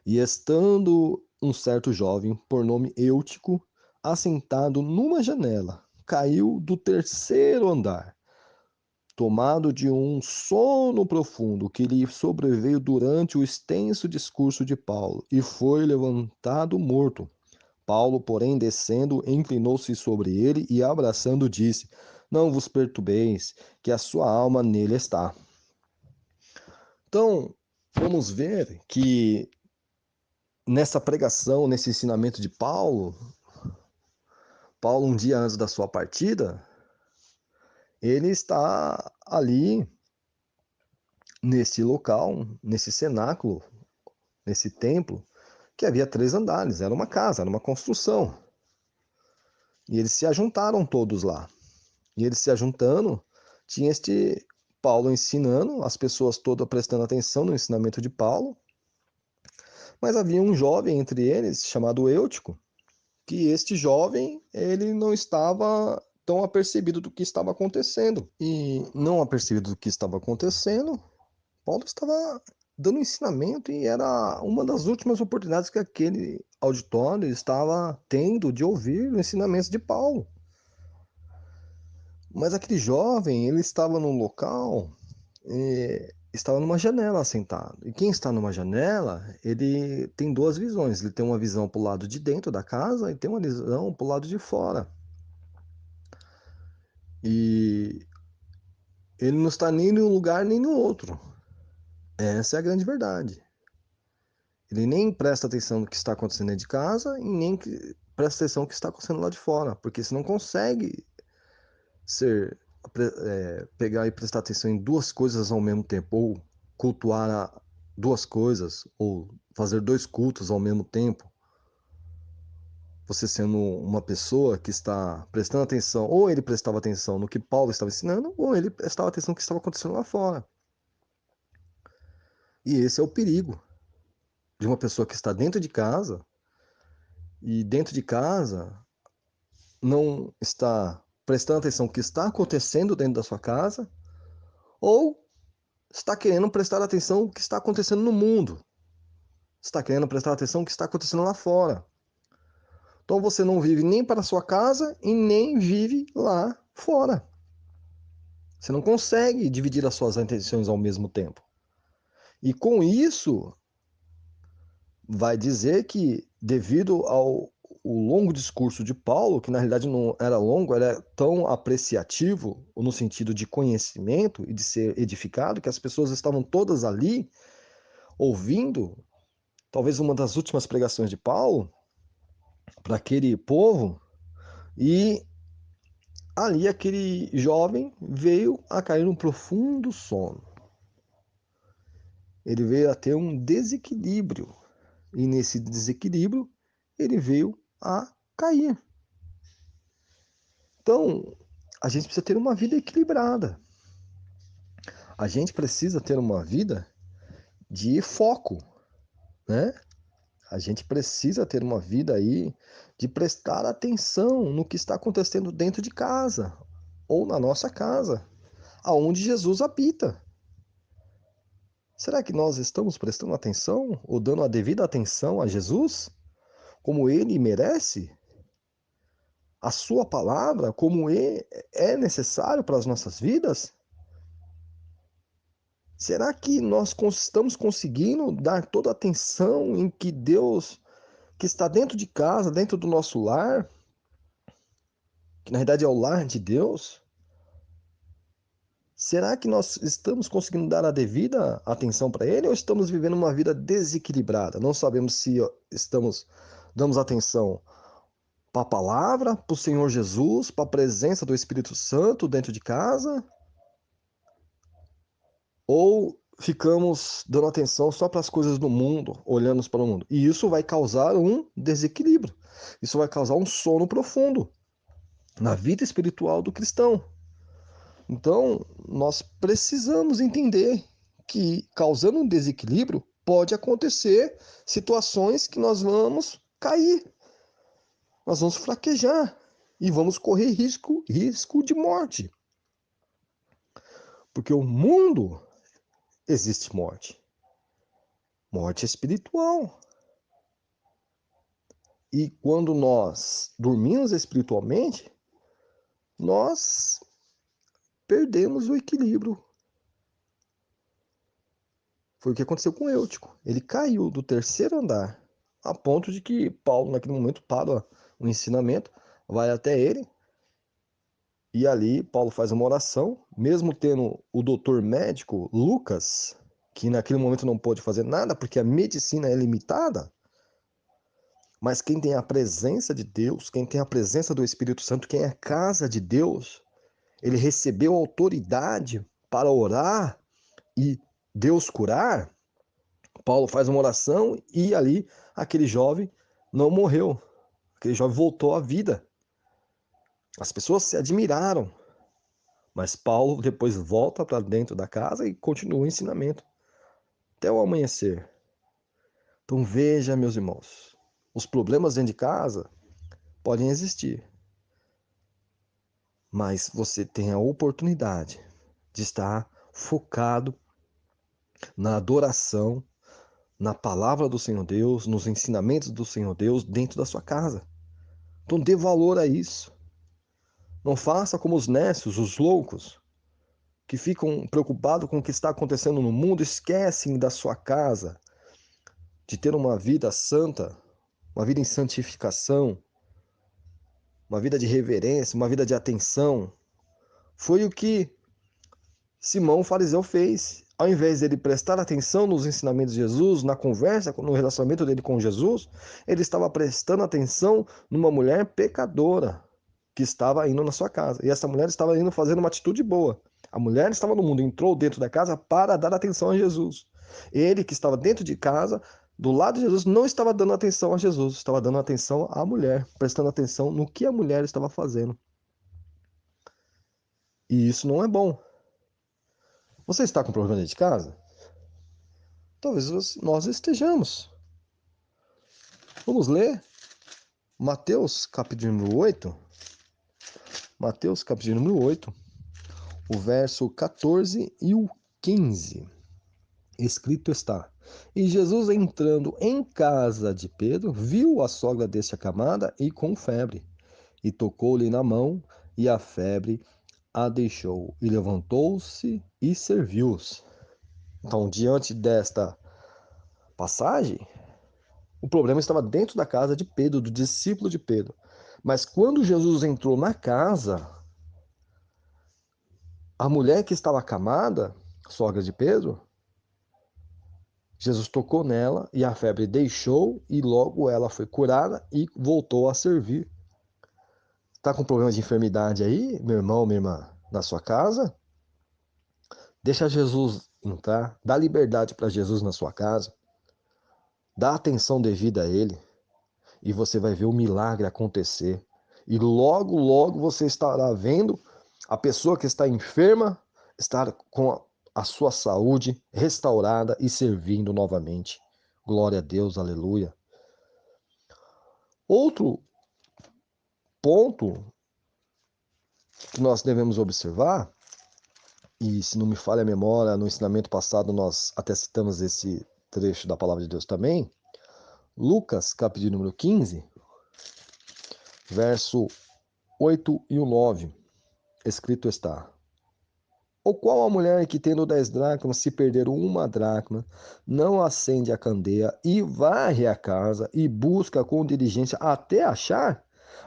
S1: E estando um certo jovem, por nome Eutico, assentado numa janela, caiu do terceiro andar, tomado de um sono profundo que lhe sobreveio durante o extenso discurso de Paulo, e foi levantado morto. Paulo, porém, descendo, inclinou-se sobre ele e, abraçando, disse: Não vos perturbeis, que a sua alma nele está. Então, vamos ver que nessa pregação, nesse ensinamento de Paulo, um dia antes da sua partida, ele está ali nesse local, nesse cenáculo, nesse templo, que havia 3 andares, era uma casa, era uma construção. E eles se ajuntaram todos lá. E eles se ajuntando, tinha este Paulo ensinando, as pessoas todas prestando atenção no ensinamento de Paulo, mas havia um jovem entre eles, chamado Eutico, que este jovem, ele não estava tão apercebido do que estava acontecendo. E não apercebido do que estava acontecendo, Paulo estava dando ensinamento e era uma das últimas oportunidades que aquele auditório estava tendo de ouvir os ensinamentos de Paulo. Mas aquele jovem, ele estava num local, estava numa janela sentado. E quem está numa janela, ele tem duas visões. Ele tem uma visão para o lado de dentro da casa e tem uma visão para o lado de fora. E ele não está nem num lugar nem no outro. Essa é a grande verdade. Ele nem presta atenção no que está acontecendo dentro de casa e nem presta atenção no que está acontecendo lá de fora, porque você não consegue pegar e prestar atenção em duas coisas ao mesmo tempo, ou cultuar duas coisas, ou fazer dois cultos ao mesmo tempo. Você sendo uma pessoa que está prestando atenção, ou ele prestava atenção no que Paulo estava ensinando, ou ele prestava atenção no que estava acontecendo lá fora. E esse é o perigo de uma pessoa que está dentro de casa, e dentro de casa não está prestando atenção no que está acontecendo dentro da sua casa, ou está querendo prestar atenção no que está acontecendo no mundo. Está querendo prestar atenção no que está acontecendo lá fora. Então você não vive nem para a sua casa e nem vive lá fora. Você não consegue dividir as suas atenções ao mesmo tempo. E com isso, vai dizer que, devido ao longo discurso de Paulo, que na realidade não era longo, era tão apreciativo no sentido de conhecimento e de ser edificado, que as pessoas estavam todas ali ouvindo, talvez uma das últimas pregações de Paulo para aquele povo, e ali aquele jovem veio a cair num profundo sono. Ele veio a ter um desequilíbrio, e nesse desequilíbrio ele veio a cair. Então, a gente precisa ter uma vida equilibrada. A gente precisa ter uma vida de foco, né? A gente precisa ter uma vida aí de prestar atenção no que está acontecendo dentro de casa. ou na nossa casa, aonde Jesus habita. Será que nós estamos prestando atenção ou dando a devida atenção a Jesus, como ele merece? A sua palavra, como é necessário para as nossas vidas? Será que nós estamos conseguindo dar toda a atenção em que Deus, que está dentro de casa, dentro do nosso lar, que na verdade é o lar de Deus? Será que nós estamos conseguindo dar a devida atenção para Ele ou estamos vivendo uma vida desequilibrada? Não sabemos se damos atenção para a palavra, para o Senhor Jesus, para a presença do Espírito Santo dentro de casa, ou ficamos dando atenção só para as coisas do mundo, olhando para o mundo. E isso vai causar um desequilíbrio. Isso vai causar um sono profundo na vida espiritual do cristão. Então, nós precisamos entender que, causando um desequilíbrio, pode acontecer situações que nós vamos cair, nós vamos fraquejar e vamos correr risco de morte. Porque o mundo existe morte, morte espiritual. E quando nós dormimos espiritualmente, nós perdemos o equilíbrio. Foi o que aconteceu com Eutico. Ele caiu do terceiro andar, a ponto de que Paulo, naquele momento, para o ensinamento, vai até ele, e ali Paulo faz uma oração, mesmo tendo o doutor médico Lucas, que naquele momento não pôde fazer nada, porque a medicina é limitada, mas quem tem a presença de Deus, quem tem a presença do Espírito Santo, quem é a casa de Deus, ele recebeu autoridade para orar e Deus curar. Paulo faz uma oração e ali aquele jovem não morreu. Aquele jovem voltou à vida. As pessoas se admiraram. Mas Paulo depois volta para dentro da casa e continua o ensinamento até o amanhecer. Então veja, meus irmãos, os problemas dentro de casa podem existir. Mas você tem a oportunidade de estar focado na adoração, na palavra do Senhor Deus, nos ensinamentos do Senhor Deus dentro da sua casa. Então dê valor a isso. Não faça como os nécios, os loucos, que ficam preocupados com o que está acontecendo no mundo, esquecem da sua casa, de ter uma vida santa, uma vida em santificação, uma vida de reverência, uma vida de atenção. Foi o que Simão o fariseu fez. Ao invés de ele prestar atenção nos ensinamentos de Jesus, na conversa, no relacionamento dele com Jesus, ele estava prestando atenção numa mulher pecadora que estava indo na sua casa. E essa mulher estava indo fazendo uma atitude boa. A mulher estava no mundo, entrou dentro da casa para dar atenção a Jesus. Ele que estava dentro de casa, do lado de Jesus, não estava dando atenção a Jesus, estava dando atenção à mulher, prestando atenção no que a mulher estava fazendo. E isso não é bom. Você está com problema dentro de casa? Talvez nós estejamos. Vamos ler Mateus capítulo número 8. Mateus capítulo número 8, o verso 14 e o 15. Escrito está: E Jesus, entrando em casa de Pedro, viu a sogra deste acamada e com febre, e tocou-lhe na mão, e a febre a deixou, e levantou-se e serviu-os. Então, diante desta passagem, o problema estava dentro da casa de Pedro, do discípulo de Pedro. Mas quando Jesus entrou na casa, a mulher que estava acamada, sogra de Pedro, Jesus tocou nela e a febre deixou e logo ela foi curada e voltou a servir. Está com problema de enfermidade aí, meu irmão, minha irmã, na sua casa? Deixa Jesus entrar, dá liberdade para Jesus na sua casa, dá atenção devida a Ele e você vai ver o milagre acontecer. E logo, logo você estará vendo a pessoa que está enferma estar com a sua saúde restaurada e servindo novamente. Glória a Deus, aleluia. Outro ponto que nós devemos observar, e se não me falha a memória, no ensinamento passado nós até citamos esse trecho da palavra de Deus também, Lucas, capítulo número 15, verso 8 e o 9, escrito está: ou qual a mulher que, tendo 10 dracmas, se perder uma dracma, não acende a candeia e varre a casa e busca com diligência até achar?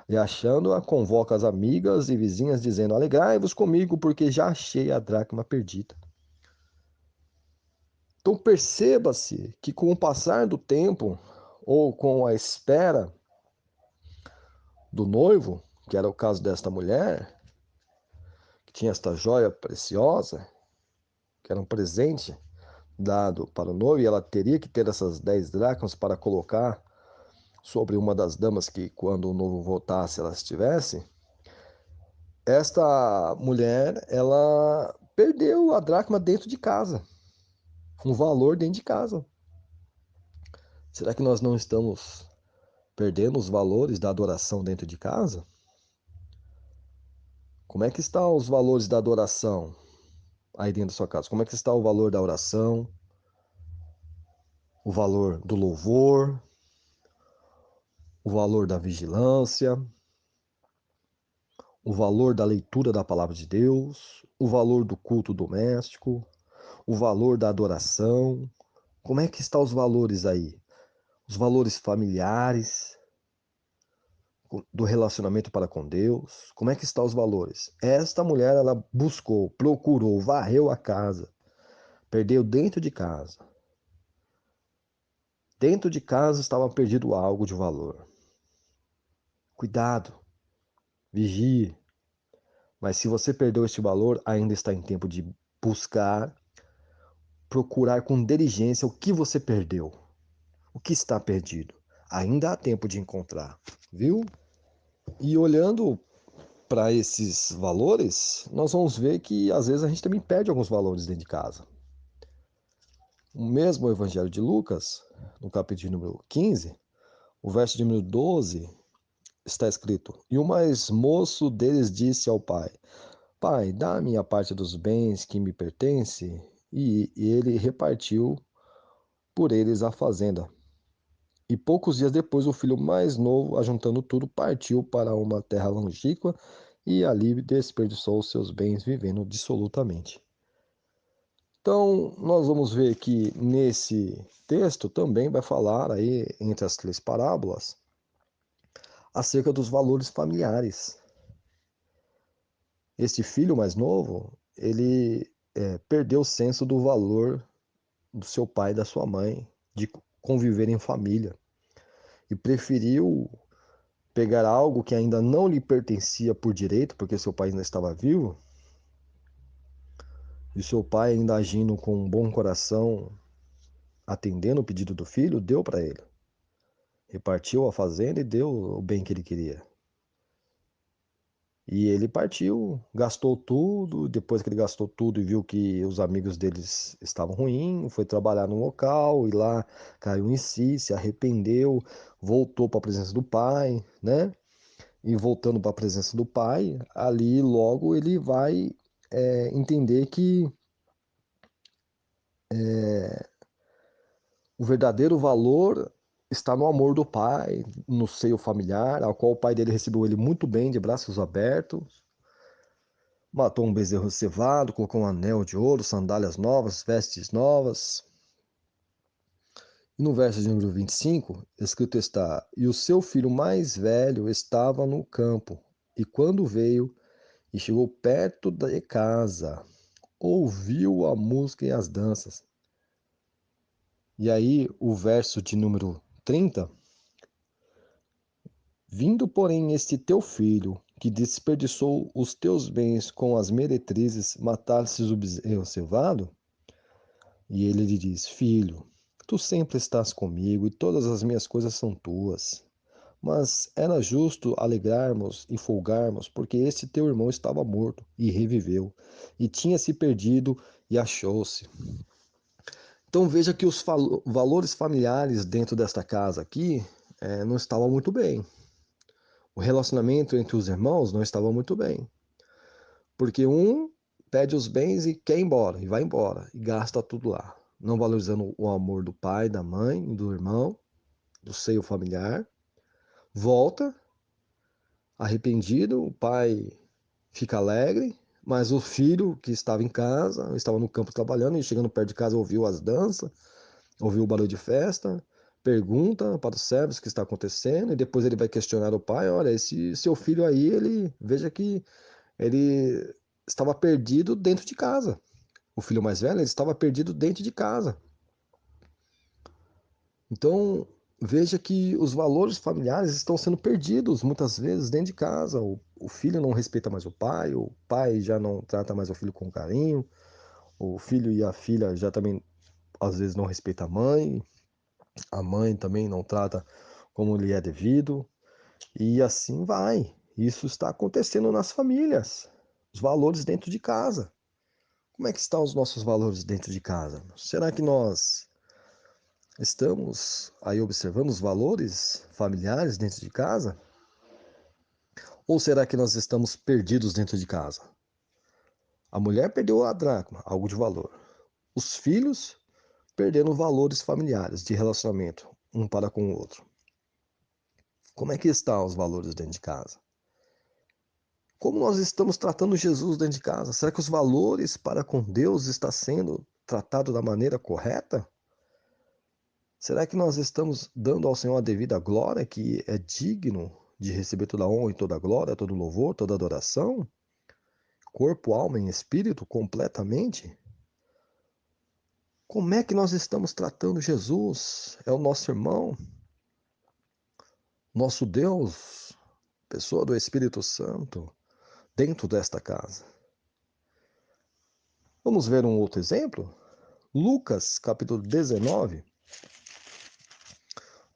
S1: E achando-a, convoca as amigas e vizinhas, dizendo: alegrai-vos comigo, porque já achei a dracma perdida. Então perceba-se que com o passar do tempo, ou com a espera do noivo, que era o caso desta mulher, que tinha esta joia preciosa, que era um presente dado para o noivo, e ela teria que ter essas 10 dracmas para colocar sobre uma das damas que, quando o noivo voltasse, ela estivesse. Esta mulher, ela perdeu a dracma dentro de casa, um valor dentro de casa. Será que nós não estamos perdendo os valores da adoração dentro de casa? Como é que estão os valores da adoração aí dentro da sua casa? Como é que está o valor da oração, o valor do louvor, o valor da vigilância, o valor da leitura da palavra de Deus, o valor do culto doméstico, o valor da adoração? Como é que estão os valores aí? Os valores familiares, do relacionamento para com Deus? Como é que estão os valores? Esta mulher, ela buscou, procurou, varreu a casa, perdeu dentro de casa. Dentro de casa estava perdido algo de valor. Cuidado, vigie. Mas se você perdeu este valor, ainda está em tempo de buscar, procurar com diligência o que você perdeu, o que está perdido. Ainda há tempo de encontrar, viu? E olhando para esses valores, nós vamos ver que às vezes a gente também perde alguns valores dentro de casa. O mesmo Evangelho de Lucas, no capítulo número 15, o verso de número 12, está escrito: e o mais moço deles disse ao pai: pai, dá-me a parte dos bens que me pertence. E ele repartiu por eles a fazenda. E poucos dias depois, o filho mais novo, ajuntando tudo, partiu para uma terra longínqua e ali desperdiçou os seus bens, vivendo dissolutamente. Então, nós vamos ver que nesse texto também vai falar aí, entre as 3 parábolas, acerca dos valores familiares. Este filho mais novo, ele perdeu o senso do valor do seu pai e da sua mãe, de conviver em família, e preferiu pegar algo que ainda não lhe pertencia por direito, porque seu pai ainda estava vivo, e seu pai, ainda agindo com um bom coração, atendendo o pedido do filho, deu para ele. Repartiu a fazenda e deu o bem que ele queria. E ele partiu, gastou tudo. Depois que ele gastou tudo e viu que os amigos deles estavam ruins, foi trabalhar no local e lá caiu em si, se arrependeu, voltou para a presença do pai, né? E voltando para a presença do pai, ali logo ele vai entender que o verdadeiro valor está no amor do pai, no seio familiar, ao qual o pai dele recebeu ele muito bem, de braços abertos. Matou um bezerro cevado, colocou um anel de ouro, sandálias novas, vestes novas. E no verso de número 25, escrito está: e o seu filho mais velho estava no campo, e quando veio e chegou perto de casa, ouviu a música e as danças. E aí o verso de número 30, vindo, porém, este teu filho, que desperdiçou os teus bens com as meretrizes, mataste o bezerro cevado? E ele lhe diz: filho, tu sempre estás comigo e todas as minhas coisas são tuas. Mas era justo alegrarmos e folgarmos, porque este teu irmão estava morto e reviveu, e tinha se perdido e achou-se. Então veja que os valores familiares dentro desta casa aqui não estavam muito bem. O relacionamento entre os irmãos não estava muito bem. Porque um pede os bens e quer ir embora, e vai embora, e gasta tudo lá. Não valorizando o amor do pai, da mãe, do irmão, do seio familiar. Volta, arrependido, o pai fica alegre, mas o filho que estava em casa, estava no campo trabalhando, e chegando perto de casa ouviu as danças, ouviu o barulho de festa, pergunta para os servos o que está acontecendo, e depois ele vai questionar o pai: olha, esse seu filho aí, ele veja que ele estava perdido dentro de casa. O filho mais velho, ele estava perdido dentro de casa. Então, veja que os valores familiares estão sendo perdidos muitas vezes dentro de casa. O filho não respeita mais o pai já não trata mais o filho com carinho, o filho e a filha já também às vezes não respeitam a mãe também não trata como lhe é devido, e assim vai. Isso está acontecendo nas famílias. Os valores dentro de casa. Como é que estão os nossos valores dentro de casa? Será que nós estamos aí observando os valores familiares dentro de casa? Ou será que nós estamos perdidos dentro de casa? A mulher perdeu a dracma, algo de valor. Os filhos perderam valores familiares de relacionamento um para com o outro. Como é que estão os valores dentro de casa? Como nós estamos tratando Jesus dentro de casa? Será que os valores para com Deus está sendo tratado da maneira correta? Será que nós estamos dando ao Senhor a devida glória, que é digno de receber toda a honra e toda a glória, todo o louvor, toda a adoração? Corpo, alma e espírito completamente? Como é que nós estamos tratando Jesus? É o nosso irmão, nosso Deus, pessoa do Espírito Santo, dentro desta casa. Vamos ver um outro exemplo? Lucas, capítulo 19.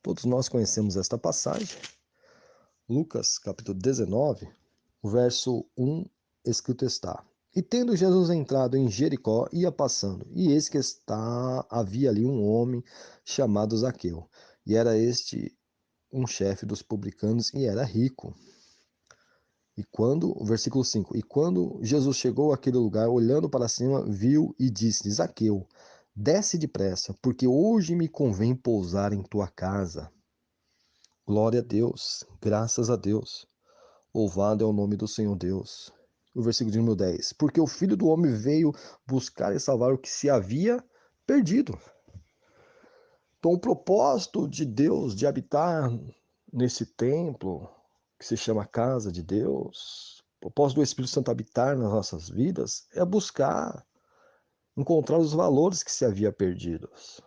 S1: Todos nós conhecemos esta passagem. Lucas, capítulo 19, o verso 1, escrito está: E tendo Jesus entrado em Jericó, ia passando, e eis que havia ali um homem chamado Zaqueu, e era este um chefe dos publicanos, e era rico. O versículo 5, e quando Jesus chegou àquele lugar, olhando para cima, viu e disse: Zaqueu, desce depressa, porque hoje me convém pousar em tua casa. Glória a Deus, graças a Deus. Louvado é o nome do Senhor Deus. O versículo de número 10. Porque o Filho do Homem veio buscar e salvar o que se havia perdido. Então, o propósito de Deus de habitar nesse templo, que se chama casa de Deus, o propósito do Espírito Santo habitar nas nossas vidas, é buscar encontrar os valores que se havia perdidos.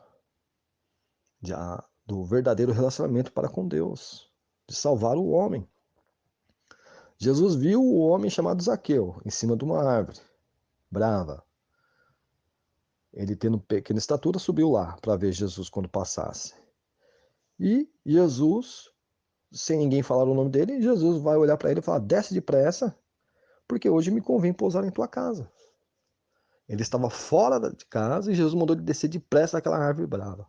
S1: Do verdadeiro relacionamento para com Deus, de salvar o homem. Jesus viu o homem chamado Zaqueu em cima de uma árvore, brava. Ele, tendo pequena estatura, subiu lá para ver Jesus quando passasse. E Jesus, sem ninguém falar o nome dele, Jesus vai olhar para ele e falar: desce depressa, porque hoje me convém pousar em tua casa. Ele estava fora de casa e Jesus mandou ele descer depressa daquela árvore brava.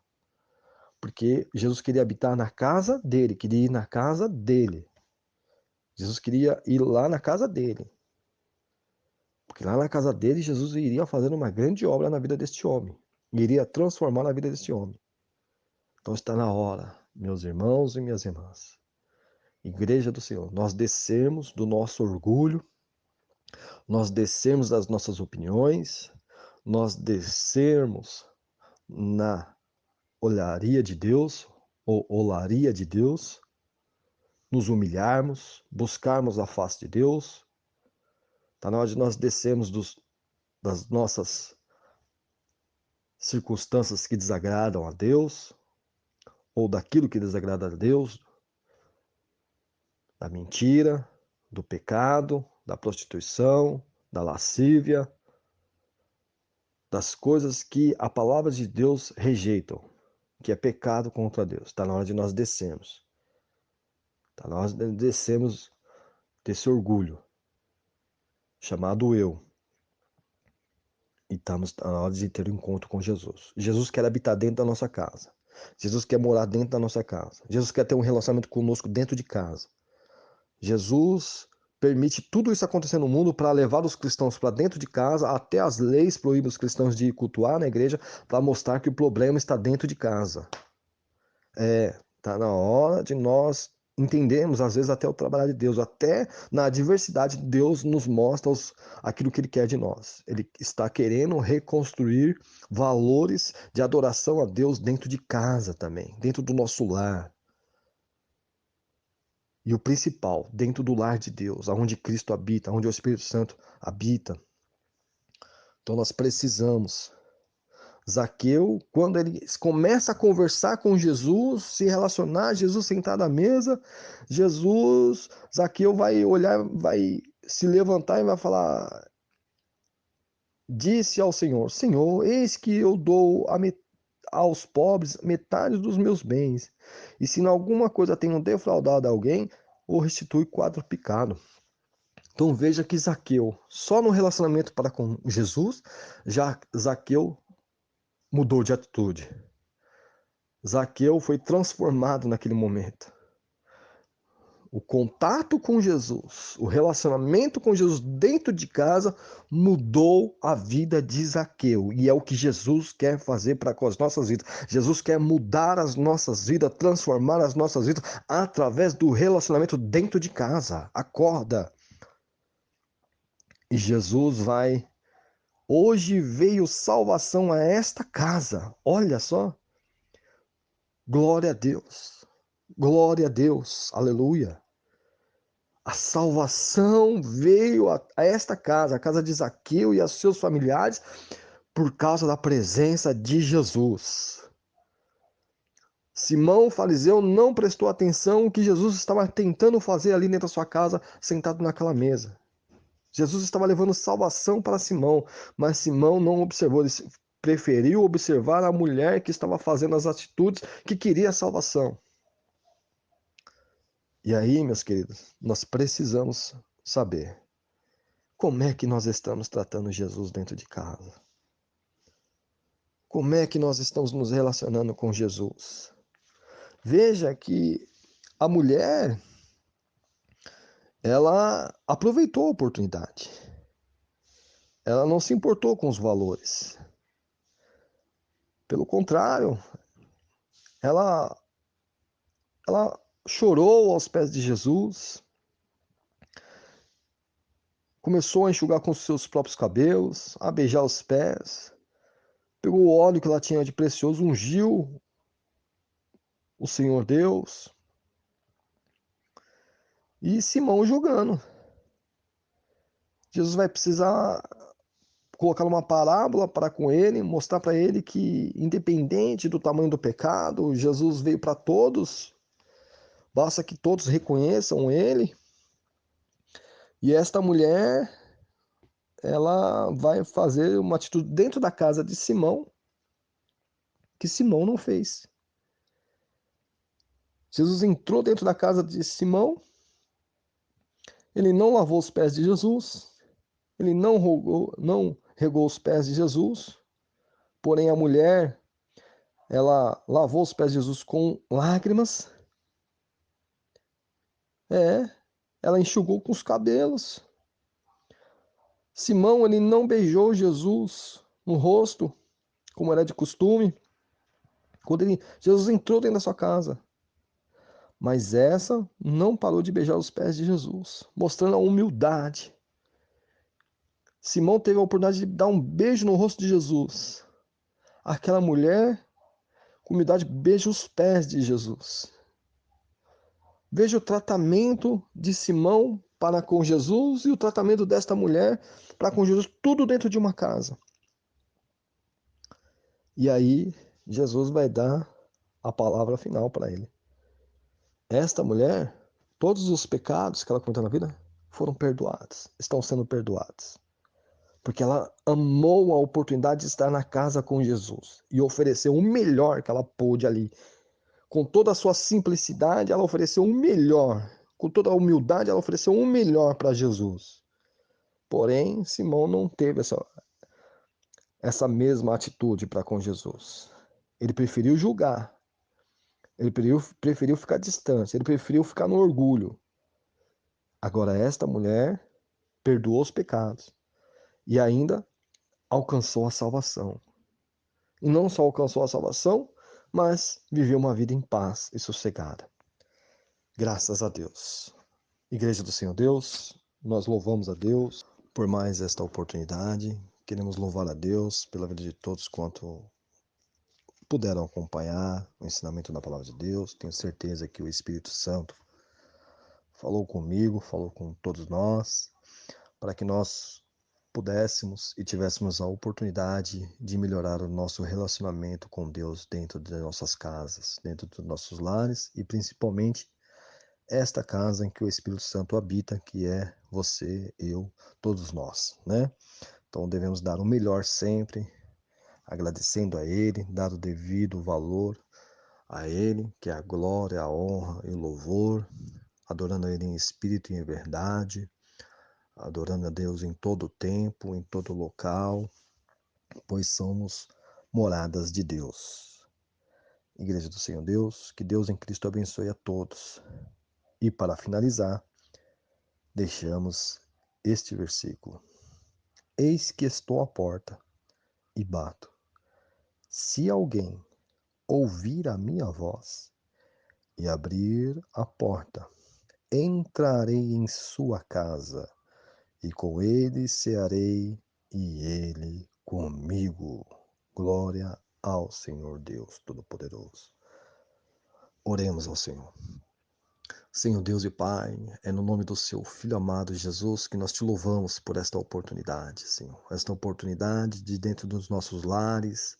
S1: Porque Jesus queria habitar na casa dele, queria ir na casa dele. Jesus queria ir lá na casa dele. Porque lá na casa dele, Jesus iria fazer uma grande obra na vida deste homem. Iria transformar a vida deste homem. Então está na hora, meus irmãos e minhas irmãs, Igreja do Senhor, nós descermos do nosso orgulho, nós descermos das nossas opiniões, nós descermos na olharia de Deus, ou olaria de Deus, nos humilharmos, buscarmos a face de Deus. Está na hora de nós descermos das nossas circunstâncias que desagradam a Deus, ou daquilo que desagrada a Deus, da mentira, do pecado, da prostituição, da lascívia, das coisas que a palavra de Deus rejeitam, que é pecado contra Deus. Está na hora de nós descermos. Está na hora de descermos desse orgulho, chamado eu. E estamos na hora de ter um encontro com Jesus. Jesus quer habitar dentro da nossa casa. Jesus quer morar dentro da nossa casa. Jesus quer ter um relacionamento conosco dentro de casa. Jesus permite tudo isso acontecer no mundo para levar os cristãos para dentro de casa, até as leis proíbem os cristãos de cultuar na igreja, para mostrar que o problema está dentro de casa. Tá na hora de nós entendermos, às vezes, até o trabalho de Deus, até na adversidade, Deus nos mostra aquilo que Ele quer de nós. Ele está querendo reconstruir valores de adoração a Deus dentro de casa também, dentro do nosso lar. E o principal, dentro do lar de Deus, aonde Cristo habita, onde o Espírito Santo habita. Então nós precisamos. Zaqueu, quando ele começa a conversar com Jesus, se relacionar, Jesus sentado à mesa, Zaqueu vai olhar, vai se levantar e vai falar: disse ao Senhor: Senhor, eis que eu dou aos pobres metade dos meus bens, e se em alguma coisa tenho defraudado alguém, o restitui quadruplicado. Então veja que Zaqueu, só no relacionamento para com Jesus, já Zaqueu mudou de atitude. Zaqueu foi transformado naquele momento. O contato com Jesus, o relacionamento com Jesus dentro de casa mudou a vida de Zaqueu. E é o que Jesus quer fazer para com as nossas vidas. Jesus quer mudar as nossas vidas, transformar as nossas vidas através do relacionamento dentro de casa. Acorda. E Jesus vai. Hoje veio salvação a esta casa. Olha só. Glória a Deus. Glória a Deus. Aleluia. A salvação veio a esta casa, a casa de Zaqueu e aos seus familiares, por causa da presença de Jesus. Simão, o fariseu, não prestou atenção no que Jesus estava tentando fazer ali dentro da sua casa, sentado naquela mesa. Jesus estava levando salvação para Simão, mas Simão não observou, ele preferiu observar a mulher que estava fazendo as atitudes que queria a salvação. E aí, meus queridos, nós precisamos saber como é que nós estamos tratando Jesus dentro de casa. Como é que nós estamos nos relacionando com Jesus? Veja que a mulher, ela aproveitou a oportunidade. Ela não se importou com os valores. Pelo contrário, ela chorou aos pés de Jesus, começou a enxugar com seus próprios cabelos, a beijar os pés, pegou o óleo que ela tinha de precioso, ungiu o Senhor Deus, e Simão julgando. Jesus vai precisar colocar uma parábola para com ele, mostrar para ele que, independente do tamanho do pecado, Jesus veio para todos, basta que todos reconheçam ele. E esta mulher, ela vai fazer uma atitude dentro da casa de Simão, que Simão não fez. Jesus entrou dentro da casa de Simão, ele não lavou os pés de Jesus, ele não regou os pés de Jesus, porém a mulher, ela lavou os pés de Jesus com lágrimas. Ela enxugou com os cabelos. Simão, ele não beijou Jesus no rosto, como era de costume, quando Jesus entrou dentro da sua casa. Mas essa não parou de beijar os pés de Jesus, mostrando a humildade. Simão teve a oportunidade de dar um beijo no rosto de Jesus. Aquela mulher, com humildade, beija os pés de Jesus. Veja o tratamento de Simão para com Jesus e o tratamento desta mulher para com Jesus, tudo dentro de uma casa. E aí, Jesus vai dar a palavra final para ele. Esta mulher, todos os pecados que ela cometeu na vida foram perdoados, estão sendo perdoados. Porque ela amou a oportunidade de estar na casa com Jesus e ofereceu o melhor que ela pôde ali. Com toda a sua simplicidade, ela ofereceu o melhor. Com toda a humildade, ela ofereceu o melhor para Jesus. Porém, Simão não teve essa mesma atitude para com Jesus. Ele preferiu julgar. Ele preferiu ficar distante. Ele preferiu ficar no orgulho. Agora, esta mulher perdoou os pecados e ainda alcançou a salvação. E não só alcançou a salvação, mas viveu uma vida em paz e sossegada. Graças a Deus. Igreja do Senhor Deus, nós louvamos a Deus por mais esta oportunidade. Queremos louvar a Deus pela vida de todos quanto puderam acompanhar o ensinamento da palavra de Deus. Tenho certeza que o Espírito Santo falou comigo, falou com todos nós, para que nós pudéssemos e tivéssemos a oportunidade de melhorar o nosso relacionamento com Deus dentro das nossas casas, dentro dos nossos lares e principalmente esta casa em que o Espírito Santo habita, que é você, eu, todos nós, né? Então devemos dar o melhor sempre, agradecendo a Ele, dar o devido valor a Ele, que é a glória, a honra e o louvor, adorando a Ele em espírito e em verdade, adorando a Deus em todo tempo, em todo local, pois somos moradas de Deus. Igreja do Senhor Deus, que Deus em Cristo abençoe a todos. E para finalizar, deixamos este versículo. Eis que estou à porta e bato. Se alguém ouvir a minha voz e abrir a porta, entrarei em sua casa e com ele cearei e ele comigo. Glória ao Senhor Deus Todo-Poderoso. Oremos ao Senhor. Senhor Deus e Pai, é no nome do seu Filho amado Jesus que nós te louvamos por esta oportunidade, Senhor. Esta oportunidade de dentro dos nossos lares,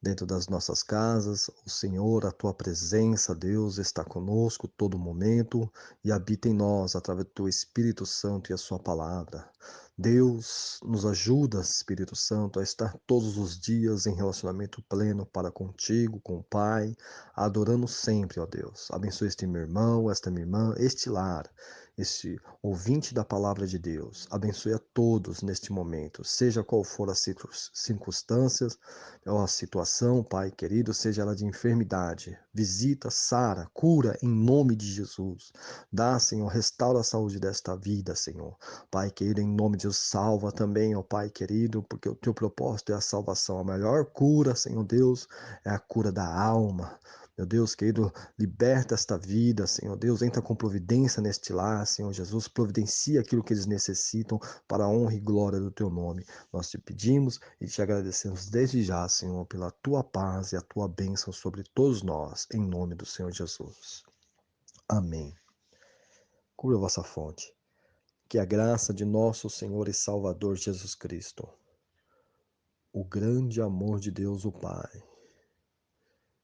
S1: dentro das nossas casas, o Senhor, a tua presença, Deus, está conosco todo momento e habita em nós através do teu Espírito Santo e a sua palavra. Deus, nos ajuda, Espírito Santo, a estar todos os dias em relacionamento pleno para contigo, com o Pai, adorando sempre, ó Deus. Abençoe este meu irmão, esta minha irmã, este lar, este ouvinte da palavra de Deus. Abençoe a todos neste momento, seja qual for as circunstâncias, ou a situação, Pai querido, seja ela de enfermidade. Visita, sara, cura em nome de Jesus. Dá, Senhor, restaura a saúde desta vida, Senhor. Pai querido, em nome de Deus, salva também, ó Pai querido, porque o teu propósito é a salvação. A melhor cura, Senhor Deus, é a cura da alma. Meu Deus querido, liberta esta vida, Senhor Deus, entra com providência neste lar, Senhor Jesus, providencia aquilo que eles necessitam para a honra e glória do teu nome. Nós te pedimos e te agradecemos desde já, Senhor, pela tua paz e a tua bênção sobre todos nós, em nome do Senhor Jesus. Amém. Cubra a vossa fonte. Que a graça de nosso Senhor e Salvador Jesus Cristo, o grande amor de Deus o Pai,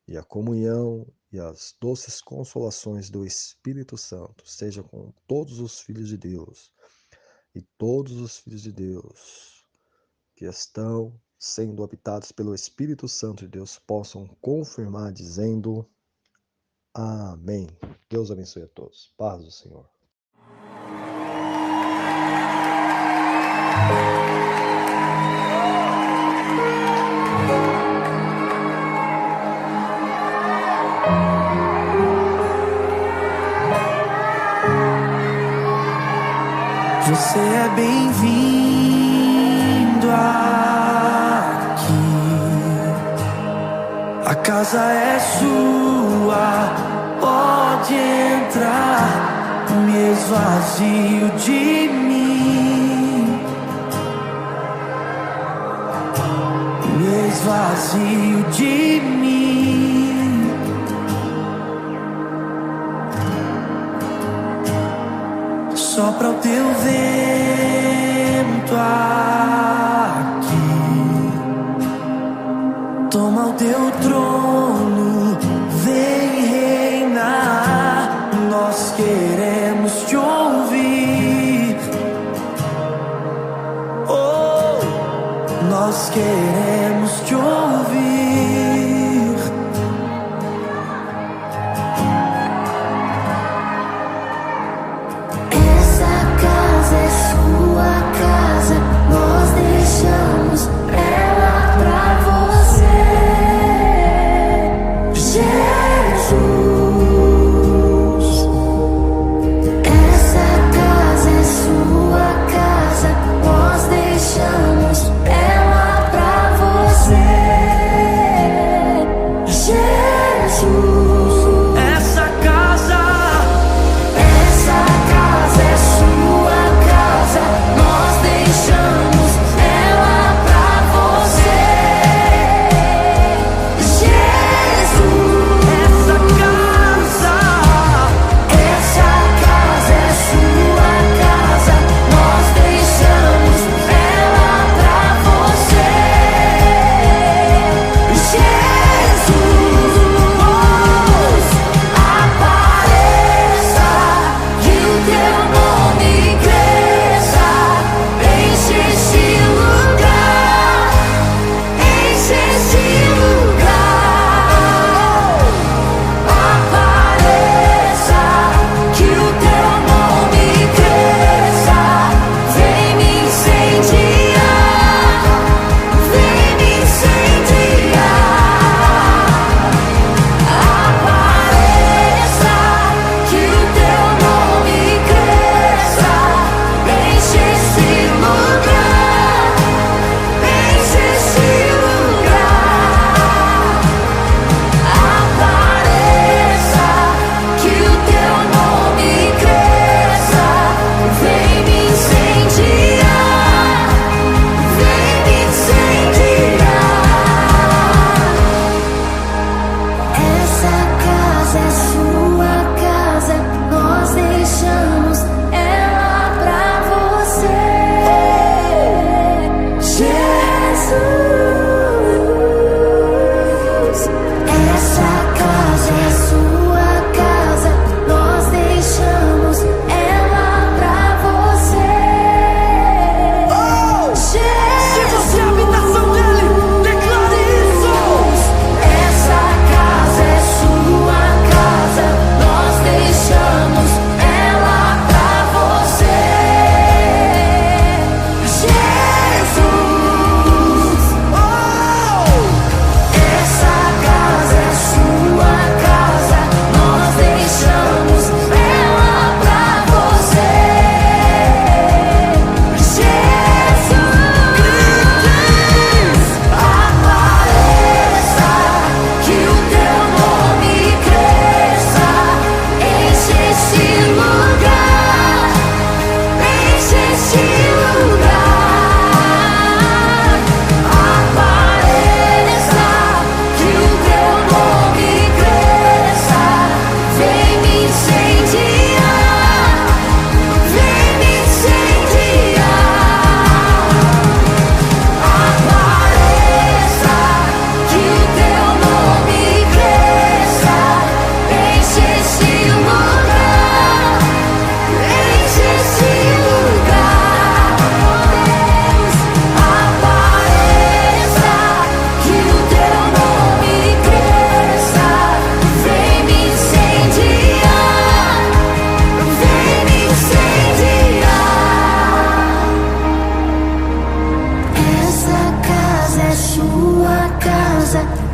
S1: e a comunhão e as doces consolações do Espírito Santo seja com todos os filhos de Deus e todos os filhos de Deus que estão sendo habitados pelo Espírito Santo de Deus possam confirmar dizendo amém. Deus abençoe a todos. Paz do Senhor.
S2: Você é bem-vindo aqui. A casa é sua, pode entrar. Me esvazio de mim, me esvazio de mim. Sopra o teu vento aqui, toma o teu trono, vem reinar. Nós queremos te ouvir, oh, nós queremos te ouvir.
S3: Nós deixamos ela pra você, Jesus. Essa casa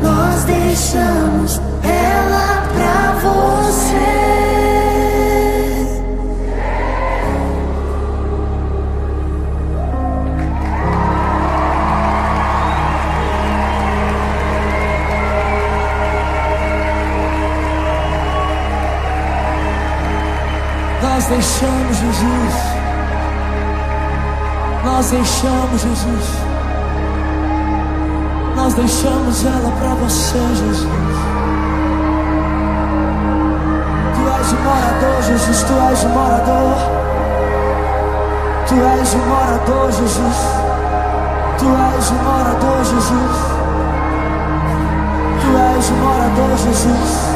S3: nós deixamos ela pra você.
S2: Nós deixamos Jesus, nós deixamos Jesus, nós deixamos ela pra você, Jesus. Tu és o morador, Jesus, tu és o morador, tu és o morador, Jesus, tu és o morador, Jesus, tu és o morador, Jesus.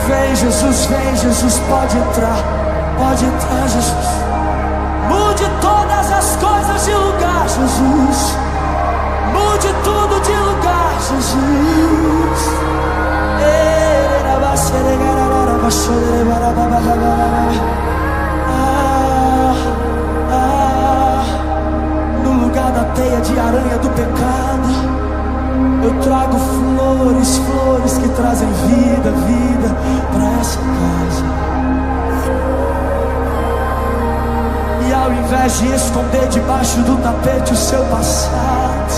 S2: Vem Jesus, pode entrar, Jesus. Mude todas as coisas de lugar, Jesus. Mude tudo de lugar, Jesus. No lugar da teia de aranha do pecado, eu trago flores, flores que trazem vida, vida para essa casa. E ao invés de esconder debaixo do tapete o seu passado,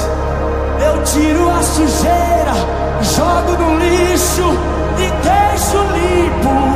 S2: eu tiro a sujeira, jogo no lixo e deixo limpo.